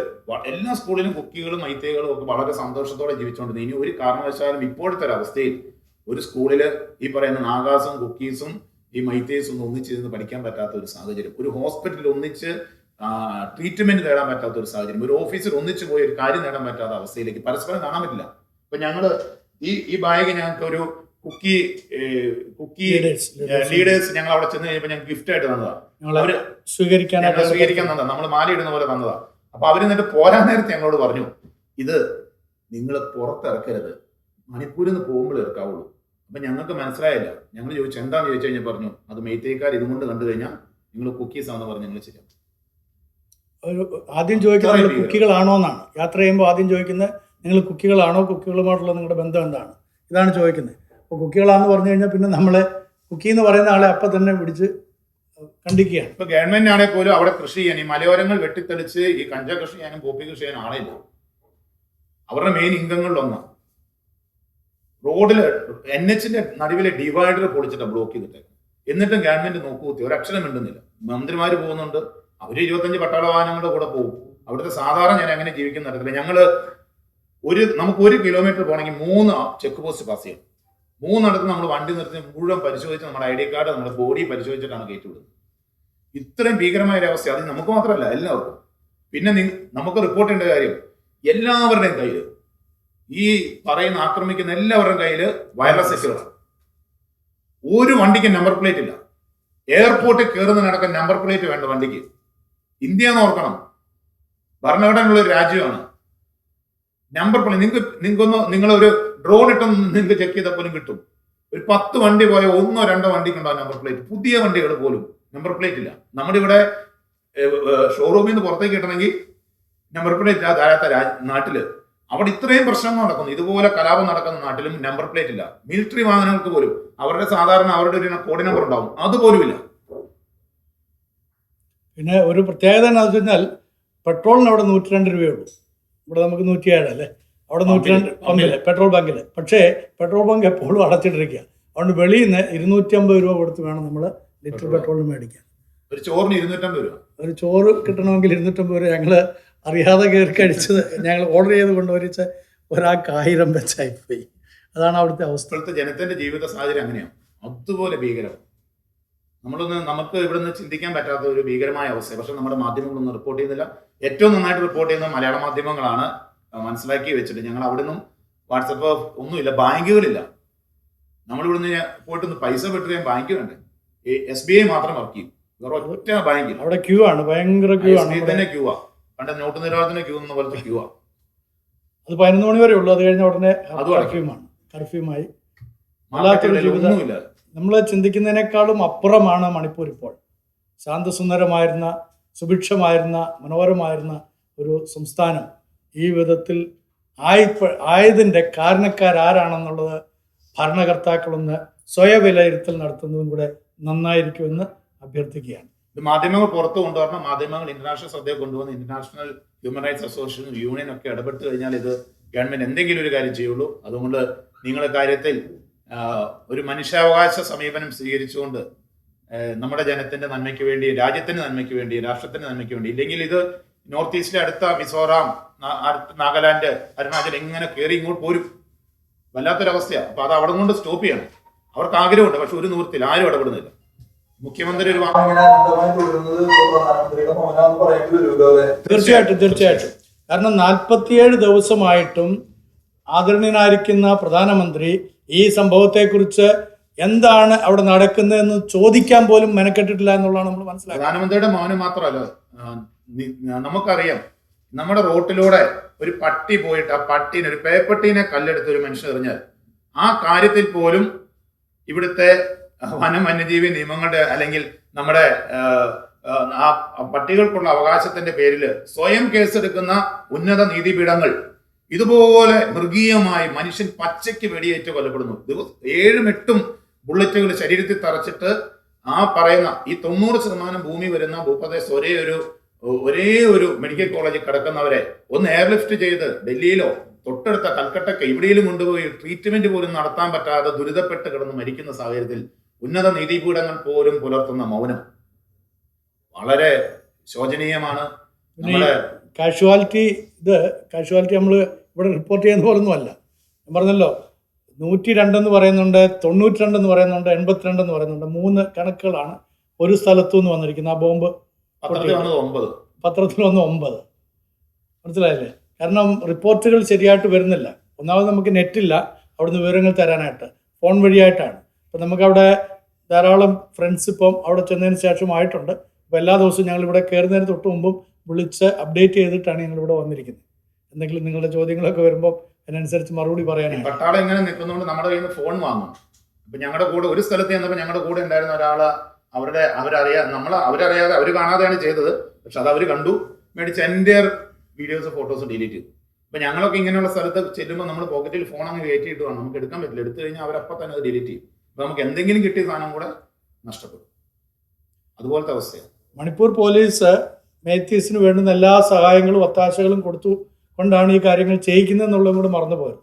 B: എല്ലാ സ്കൂളിലും കുക്കികളും മൈത്തേകളും ഒക്കെ വളരെ സന്തോഷത്തോടെ ജീവിച്ചുകൊണ്ടിരുന്നു. ഇനി ഒരു കാരണവശാലും ഇപ്പോഴത്തെ ഒരു അവസ്ഥയിൽ ഒരു സ്കൂളില് ഈ പറയുന്ന നാഗാസും കുക്കീസും ഈ മൈത്തേസും ഒന്നും ഒന്നിച്ചിരുന്ന് പഠിക്കാൻ പറ്റാത്ത ഒരു സാഹചര്യം, ഒരു ഹോസ്പിറ്റലിൽ ഒന്നിച്ച് ട്രീറ്റ്മെന്റ് നേടാൻ പറ്റാത്ത ഒരു സാഹചര്യം, ഒരു ഓഫീസിൽ ഒന്നിച്ച് പോയി ഒരു കാര്യം നേടാൻ പറ്റാത്ത അവസ്ഥയിലേക്ക് പരസ്പരം കാണാൻ പറ്റില്ല. അപ്പൊ ഞങ്ങള് ഈ ബാഗ് ഞങ്ങൾക്ക് ഒരു കുക്കി ലീഡേഴ്സ് ഞങ്ങൾ അവിടെ ചെന്ന് കഴിഞ്ഞപ്പോൾ ഞങ്ങൾക്ക് ഗിഫ്റ്റ് ആയിട്ട് തന്നതാ. അവര് സ്വീകരിക്കാൻ തന്നതാ. നമ്മൾ മാല ഇടുന്ന പോലെ തന്നതാ. അപ്പൊ അവര് എന്നിട്ട് പോരാൻ നേരത്തെ ഞങ്ങളോട് പറഞ്ഞു, ഇത് നിങ്ങൾ പുറത്തിറക്കരുത്, മണിപ്പൂരിൽ നിന്ന് പോകുമ്പോൾ ഇറക്കാവുള്ളൂ. അപ്പൊ ഞങ്ങൾക്ക് മനസ്സിലായില്ല. ഞങ്ങൾ ചോദിച്ചു എന്താന്ന് ചോദിച്ചു കഴിഞ്ഞാൽ പറഞ്ഞു, അത് മെയ്ത്തേക്കാർ ഇതുകൊണ്ട് കണ്ടു കഴിഞ്ഞാൽ നിങ്ങൾ കുക്കീസ് ആണെന്ന് പറഞ്ഞ് നിങ്ങൾ ശരിയാക്കും.
A: ഒരു ആദ്യം ചോദിക്കുന്നത് നിങ്ങൾ കുക്കികളാണോ എന്നാണ്. യാത്ര ചെയ്യുമ്പോൾ ആദ്യം ചോദിക്കുന്നത് നിങ്ങൾ കുക്കികളാണോ, കുക്കികളുമായിട്ടുള്ള നിങ്ങളുടെ ബന്ധം എന്താണ്, ഇതാണ് ചോദിക്കുന്നത്. അപ്പോൾ കുക്കികളാണെന്ന് പറഞ്ഞു കഴിഞ്ഞാൽ പിന്നെ നമ്മളെ കുക്കി എന്ന് പറയുന്ന ആളെ അപ്പം തന്നെ പിടിച്ച് കണ്ടിക്കുകയാണ്.
B: ഇപ്പൊ ഗവൺമെന്റ് ആണെങ്കിൽ പോലും അവിടെ കൃഷി ചെയ്യാൻ, ഈ മലയോരങ്ങൾ വെട്ടിത്തെളിച്ച് ഈ കഞ്ച കൃഷി ചെയ്യാനും പോപ്പി കൃഷി ചെയ്യാനും ആളില്ല. അവരുടെ മെയിൻ ഇൻകങ്ങളിലൊന്നാണ് റോഡില് NH-ന്റെ നടുവിലെ ഡിവൈഡർ പൊളിച്ചിട്ടാണ് ബ്ലോക്ക് ചെയ്തിട്ട്. എന്നിട്ടും ഗവൺമെന്റ് നോക്കൂത്തി ഒരക്ഷരം മിണ്ടുന്നില്ല. മന്ത്രിമാര് പോകുന്നുണ്ട്, അവര് 25 പട്ടാള വാഹനങ്ങളുടെ കൂടെ പോകും. അവിടുത്തെ സാധാരണ ഞാൻ എങ്ങനെ ജീവിക്കുന്ന അറിയത്തില്ല. നമുക്ക് 1 കിലോമീറ്റർ പോകണമെങ്കിൽ 3 ചെക്ക് പോസ്റ്റ് പാസ് ചെയ്യണം. 3 നമ്മൾ വണ്ടി നിർത്തി മുഴുവൻ പരിശോധിച്ച് നമ്മുടെ ID കാർഡ്, നമ്മുടെ ബോഡി പരിശോധിച്ചിട്ടാണ് കയറ്റിവിടുന്നത്. ഇത്രയും ഭീകരമായ ഒരു അവസ്ഥ. അത് നമുക്ക് മാത്രമല്ല, എല്ലാവർക്കും. പിന്നെ നമുക്ക് റിപ്പോർട്ട് ചെയ്യേണ്ട കാര്യം, എല്ലാവരുടെയും കയ്യിൽ, ഈ പറയുന്ന ആക്രമിക്കുന്ന എല്ലാവരുടെയും കയ്യിൽ വയർലെസ് സെറ്റുകളാണ്. ഒരു വണ്ടിക്ക് നമ്പർ പ്ലേറ്റ് ഇല്ല. എയർപോർട്ടിൽ കയറുന്നതിനടക്കം നമ്പർ പ്ലേറ്റ് വേണ്ട വണ്ടിക്ക്. ഇന്ത്യ എന്ന് ഓർക്കണം, ഭരണഘടനയുള്ള ഒരു രാജ്യമാണ്. നമ്പർ പ്ലേറ്റ് നിങ്ങളൊരു ഡ്രോൺ ഇട്ടൊന്ന് നിങ്ങൾക്ക് ചെക്ക് ചെയ്താൽ പോലും കിട്ടും. ഒരു 10 വണ്ടി പോയ 1 or 2 വണ്ടിക്കുണ്ടാവും നമ്പർ പ്ലേറ്റ്. പുതിയ വണ്ടികൾ പോലും നമ്പർ പ്ലേറ്റ് ഇല്ല. നമ്മുടെ ഇവിടെ ഷോറൂമിൽ നിന്ന് പുറത്തേക്ക് കിട്ടണമെങ്കിൽ നമ്പർ പ്ലേറ്റ് ഇല്ലാത്ത നാട്ടില്, അവിടെ ഇത്രയും പ്രശ്നങ്ങൾ നടക്കുന്നു. ഇതുപോലെ കലാപം നടക്കുന്ന നാട്ടിലും നമ്പർ പ്ലേറ്റ് ഇല്ല. മിലിറ്ററി വാഹനങ്ങൾക്ക് പോലും അവരുടെ അവരുടെ ഒരു കോഡ് നമ്പർ ഉണ്ടാവും, അതുപോലും ഇല്ല.
A: പിന്നെ ഒരു പ്രത്യേകത എന്താണെന്ന് വെച്ച് കഴിഞ്ഞാൽ പെട്രോളിന് അവിടെ 102 രൂപയുള്ളൂ. ഇവിടെ നമുക്ക് 107 അല്ലേ, അവിടെ 102 പമ്പില്, പെട്രോൾ ബങ്കിൽ. പക്ഷേ പെട്രോൾ ബങ്ക് എപ്പോഴും അടച്ചിട്ടിരിക്കുക. അതുകൊണ്ട് വെളിയിൽ നിന്ന് 250 രൂപ കൊടുത്ത് വേണം നമ്മൾ ലിറ്റർ പെട്രോളിന് മേടിക്കാൻ.
B: ഒരു ചോറിന് 250 രൂപ. ഒരു
A: ചോറ് കിട്ടണമെങ്കിൽ 250 രൂപ. ഞങ്ങൾ അറിയാതെ കയറി കഴിച്ചത്, ഞങ്ങൾ ഓർഡർ ചെയ്ത് കൊണ്ടുവരിച്ച ഒരാൾക്ക് 1000 വെച്ചായിപ്പോയി. അതാണ് അവിടുത്തെ അവസ്ഥ.
B: ഇപ്പോഴത്തെ ജനത്തിന്റെ ജീവിത സാഹചര്യം അങ്ങനെയാണ്, അതുപോലെ ഭീകരം. നമുക്ക് ഇവിടുന്ന് ചിന്തിക്കാൻ പറ്റാത്ത ഒരു ഭീകരമായ അവസ്ഥ. പക്ഷെ നമ്മുടെ മാധ്യമങ്ങളൊന്നും റിപ്പോർട്ട് ചെയ്യുന്നില്ല. ഏറ്റവും നന്നായിട്ട് റിപ്പോർട്ട് ചെയ്യുന്നത് മലയാള മാധ്യമങ്ങളാണ്. മനസ്സിലാക്കി വെച്ചിട്ട് ഞങ്ങൾ അവിടെ നിന്നും വാട്സപ്പ് ഒന്നുമില്ല, ബാങ്കുകളില്ല. നമ്മളിവിടുന്ന് പോയിട്ടൊന്ന് പൈസ വിട്ടുകയും ബാങ്ക് വേണ്ടേ. SBI മാത്രം വർക്ക് ചെയ്യും, വേറെ ഒറ്റ ബാങ്കിൽ.
A: അവിടെ ക്യൂ ആണ്, ഭയങ്കര ക്യൂ ആണ്.
B: തന്നെ ക്യൂ ആ, പണ്ട് നോട്ട് നിരോധനത്തിന് ക്യൂ എന്ന പോലത്തെ ക്യൂ ആ.
A: അത് 11 മണി വരെ ഉള്ളൂ. അത് കഴിഞ്ഞ ഉടനെ കർഫ്യൂമായി.
B: ഒന്നുമില്ല.
A: നമ്മൾ ചിന്തിക്കുന്നതിനേക്കാളും അപ്പുറമാണ് മണിപ്പൂർ ഇപ്പോൾ. ശാന്തസുന്ദരമായിരുന്ന, സുഭിക്ഷമായിരുന്ന, മനോഹരമായിരുന്ന ഒരു സംസ്ഥാനം ഈ വിധത്തിൽ ആയതിൻ്റെ കാരണക്കാരാരാണെന്നുള്ളത് ഭരണകർത്താക്കളൊന്ന് സ്വയവിലയിരുത്തൽ നടത്തുന്നതും കൂടെ നന്നായിരിക്കുമെന്ന് അഭ്യർത്ഥിക്കുകയാണ്.
B: ഇത് മാധ്യമങ്ങൾ പുറത്തു കൊണ്ടുവരണം. മാധ്യമങ്ങൾ ഇന്റർനാഷണൽ ശ്രദ്ധയെ കൊണ്ടുവന്ന് international human rights association, union ഒക്കെ ഇടപെട്ട് കഴിഞ്ഞാൽ ഇത് ഗവൺമെന്റ് എന്തെങ്കിലും ഒരു കാര്യം ചെയ്യുള്ളൂ. അതുകൊണ്ട് നിങ്ങളുടെ കാര്യത്തിൽ ഒരു മനുഷ്യാവകാശ സമീപനം സ്വീകരിച്ചുകൊണ്ട് നമ്മുടെ ജനത്തിന്റെ നന്മയ്ക്ക് വേണ്ടി, രാജ്യത്തിന്റെ നന്മയ്ക്ക് വേണ്ടി, രാഷ്ട്രത്തിന്റെ നന്മയ്ക്ക് വേണ്ടി, ഇല്ലെങ്കിൽ ഇത് നോർത്ത് ഈസ്റ്റിലെ അടുത്ത മിസോറാം, നാഗാലാൻഡ്, അരുണാചൽ ഇങ്ങനെ കയറി ഇങ്ങോട്ട് പോരും. വല്ലാത്തൊരവസ്ഥയാണ്. അപ്പൊ അത് അവിടെ കൊണ്ട് സ്റ്റോപ്പ് ചെയ്യണം. അവർക്ക് ആഗ്രഹമുണ്ട്, പക്ഷെ ഒരു നിവൃത്തിയിൽ ആരും ഇടപെടുന്നില്ല. മുഖ്യമന്ത്രി ഒരു
A: തീർച്ചയായിട്ടും. കാരണം 47 ദിവസമായിട്ടും ആദരണീയനായിരിക്കുന്ന പ്രധാനമന്ത്രി ഈ സംഭവത്തെക്കുറിച്ച് എന്താണ് അവിടെ നടക്കുന്നതെന്ന് ചോദിക്കാൻ പോലും മെനക്കെട്ടിട്ടില്ല എന്നുള്ളതാണ് നമ്മൾ മനസ്സിലാക്കുന്നത്.
B: പ്രധാനമന്ത്രിയുടെ മൗനം മാത്രമല്ല, നമുക്കറിയാം നമ്മുടെ റോട്ടിലൂടെ ഒരു പട്ടി പോയിട്ട് ആ പട്ടീനെ, ഒരു പേപ്പട്ടീനെ കല്ലെടുത്ത് ഒരു മനുഷ്യൻ എറിഞ്ഞാൽ ആ കാര്യത്തിൽ പോലും ഇവിടുത്തെ വന്യജീവി നിയമങ്ങളുടെ അല്ലെങ്കിൽ നമ്മുടെ ആ പട്ടികൾക്കുള്ള അവകാശത്തിന്റെ പേരിൽ സ്വയം കേസെടുക്കുന്ന ഉന്നത നീതിപീഠങ്ങൾ ഇതുപോലെ മൃഗീയമായി മനുഷ്യൻ പച്ചയ്ക്ക് വെടിയേറ്റ് കൊല്ലപ്പെടുന്നു. 7-8 ബുള്ളറ്റുകൾ ശരീരത്തിൽ തറച്ചിട്ട് ആ പറയുന്ന ഈ 90% ഭൂമി വരുന്ന ഭൂപ്രദേശം ഒരേ ഒരു മെഡിക്കൽ കോളേജിൽ കിടക്കുന്നവരെ ഒന്ന് എയർലിഫ്റ്റ് ചെയ്ത് ഡൽഹിയിലോ തൊട്ടടുത്ത കൽക്കട്ടയ്ക്ക് എവിടെയും കൊണ്ടുപോയി ട്രീറ്റ്മെന്റ് പോലും നടത്താൻ പറ്റാതെ ദുരിതപ്പെട്ട് കിടന്ന് മരിക്കുന്ന സാഹചര്യത്തിൽ ഉന്നത നീതിപീഠങ്ങൾ പോലും പുലർത്തുന്ന മൗനം വളരെ ശോചനീയമാണ്. നമ്മുടെ
A: കാഷ്വാലിറ്റി നമ്മൾ ഇവിടെ റിപ്പോർട്ട് ചെയ്യുന്ന പോലൊന്നുമല്ല. ഞാൻ പറഞ്ഞല്ലോ, 102 എന്ന് പറയുന്നുണ്ട്, 92 എന്ന് പറയുന്നുണ്ട്, 82 എന്ന് പറയുന്നുണ്ട്. 3 കണക്കുകളാണ് ഒരു സ്ഥലത്തു നിന്ന് വന്നിരിക്കുന്നത്. ആ ബോംബ് പത്രത്തിൽ വന്ന് 9. മനസ്സിലായില്ലേ? കാരണം റിപ്പോർട്ടുകൾ ശരിയായിട്ട് വരുന്നില്ല. ഒന്നാമത് നമുക്ക് നെറ്റില്ല അവിടുന്ന് വിവരങ്ങൾ തരാനായിട്ട്, ഫോൺ വഴിയായിട്ടാണ്. അപ്പം നമുക്കവിടെ ധാരാളം ഫ്രണ്ട്സ് ഇപ്പം അവിടെ ചെന്നതിന് ശേഷമായിട്ടുണ്ട്. അപ്പോൾ എല്ലാ ദിവസവും ഞങ്ങളിവിടെ കയറുന്നതിന് തൊട്ട് മുമ്പും വിളിച്ച് അപ്ഡേറ്റ് ചെയ്തിട്ടാണ് ഞങ്ങളിവിടെ വന്നിരിക്കുന്നത്. എന്തെങ്കിലും നിങ്ങളുടെ ചോദ്യങ്ങളൊക്കെ വരുമ്പോൾ അതിനനുസരിച്ച് മറുപടി പറയാനാണ്.
B: പട്ടാളം ഇങ്ങനെ നിൽക്കുന്നതുകൊണ്ട് നമ്മുടെ കയ്യിൽ നിന്ന് ഫോൺ വാങ്ങും. അപ്പം ഞങ്ങളുടെ കൂടെ ഒരു സ്ഥലത്ത് ചെന്നപ്പോൾ ഞങ്ങളുടെ കൂടെ ഉണ്ടായിരുന്ന ഒരാൾ അവരറിയാതെ അവർ കാണാതെയാണ് ചെയ്തത്. പക്ഷെ അത് അവർ കണ്ടു, മേടിച്ച് എൻ്റെ വീഡിയോസ് ഫോട്ടോസ് ഡിലീറ്റ് ചെയ്തു. അപ്പൊ ഞങ്ങളൊക്കെ ഇങ്ങനെയുള്ള സ്ഥലത്ത് ചെല്ലുമ്പോൾ നമ്മൾ പോക്കറ്റിൽ ഫോൺ അങ്ങ് കയറ്റിയിട്ട് വേണം, നമുക്ക് എടുക്കാൻ പറ്റില്ല. എടുത്തു കഴിഞ്ഞാൽ അവരപ്പം തന്നെ അത് ഡിലീറ്റ് ചെയ്യും. അപ്പൊ നമുക്ക് എന്തെങ്കിലും കിട്ടിയ സാധനം കൂടെ നഷ്ടപ്പെടും. അതുപോലത്തെ അവസ്ഥയാണ്.
A: മണിപ്പൂർ പോലീസ് മേത്തീസിന് വേണ്ടുന്ന എല്ലാ സഹായങ്ങളും ഒത്താശകളും കൊടുത്തു കൊണ്ടാണ് ഈ കാര്യങ്ങൾ ചെയ്യിക്കുന്നതെന്നുള്ളതും കൂടെ മറന്നുപോയത്.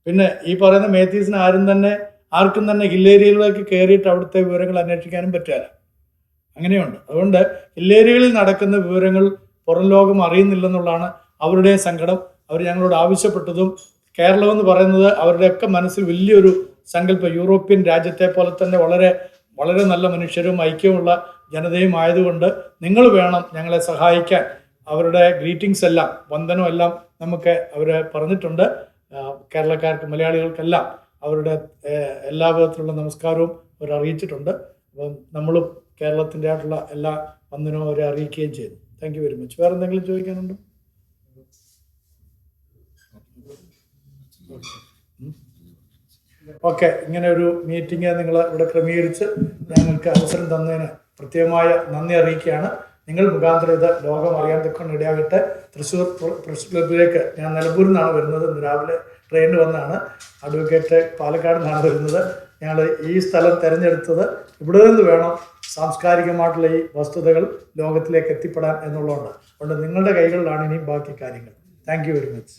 A: പിന്നെ ഈ പറയുന്ന മേത്തീസിന് ആർക്കും തന്നെ ഹില്ലേരിയയിലേക്ക് കയറിയിട്ട് അവിടുത്തെ വിവരങ്ങൾ അന്വേഷിക്കാനും പറ്റില്ല. അങ്ങനെയുണ്ട്. അതുകൊണ്ട് ഹില്ലേരിയകളിൽ നടക്കുന്ന വിവരങ്ങൾ പുറം ലോകം അറിയുന്നില്ലെന്നുള്ളതാണ് അവരുടെ സങ്കടം. അവർ ഞങ്ങളോട് ആവശ്യപ്പെട്ടതും കേരളം എന്ന് പറയുന്നത് അവരുടെയൊക്കെ മനസ്സിൽ വലിയൊരു സങ്കല്പം, യൂറോപ്യൻ രാജ്യത്തെ പോലെ തന്നെ വളരെ വളരെ നല്ല മനുഷ്യരും ഐക്യമുള്ള ജനതയും ആയതുകൊണ്ട് നിങ്ങൾ വേണം ഞങ്ങളെ സഹായിക്കാൻ. അവരുടെ ഗ്രീറ്റിംഗ്സ് എല്ലാം, വന്ദനം എല്ലാം നമുക്ക് അവർ പറഞ്ഞിട്ടുണ്ട്. കേരളക്കാർക്ക്, മലയാളികൾക്കെല്ലാം അവരുടെ എല്ലാ വിധത്തിലുള്ള നമസ്കാരവും അവർ അറിയിച്ചിട്ടുണ്ട്. അപ്പം നമ്മളും കേരളത്തിൻ്റെ ആയിട്ടുള്ള എല്ലാ വന്ദനവും അവരെ അറിയിക്കുകയും ചെയ്തു. Thank you very much. വേറെ എന്തെങ്കിലും ചോദിക്കാനുണ്ടോ? ഓക്കെ, ഇങ്ങനെ ഒരു മീറ്റിംഗ് നിങ്ങൾ ഇവിടെ ക്രമീകരിച്ച് ഞങ്ങൾക്ക് അവസരം തന്നതിന് പ്രത്യേകമായ നന്ദി അറിയിക്കുകയാണ്. നിങ്ങൾ മുഖാന്തരം ഇത് ലോകം അറിയാൻ തക്കൊണ്ട് ഇടയാകട്ടെ. തൃശ്ശൂർ പ്രസ് ക്ലബിലേക്ക് ഞാൻ നിലമ്പൂരിൽ നിന്നാണ് വരുന്നത്. ഇന്ന് രാവിലെ ട്രെയിനിൽ വന്നാണ്. അഡ്വക്കേറ്റ് പാലക്കാട് നിന്നാണ് വരുന്നത്. ഞങ്ങൾ ഈ സ്ഥലം തിരഞ്ഞെടുത്തത് ഇവിടെ നിന്ന് വേണം സാംസ്കാരികമായിട്ടുള്ള ഈ വസ്തുതകൾ ലോകത്തിലേക്ക് എത്തിപ്പെടാൻ എന്നുള്ളതുകൊണ്ട്. അതുകൊണ്ട് നിങ്ങളുടെ കൈകളിലാണ് ഇനിയും ബാക്കി കാര്യങ്ങൾ. Thank you very much.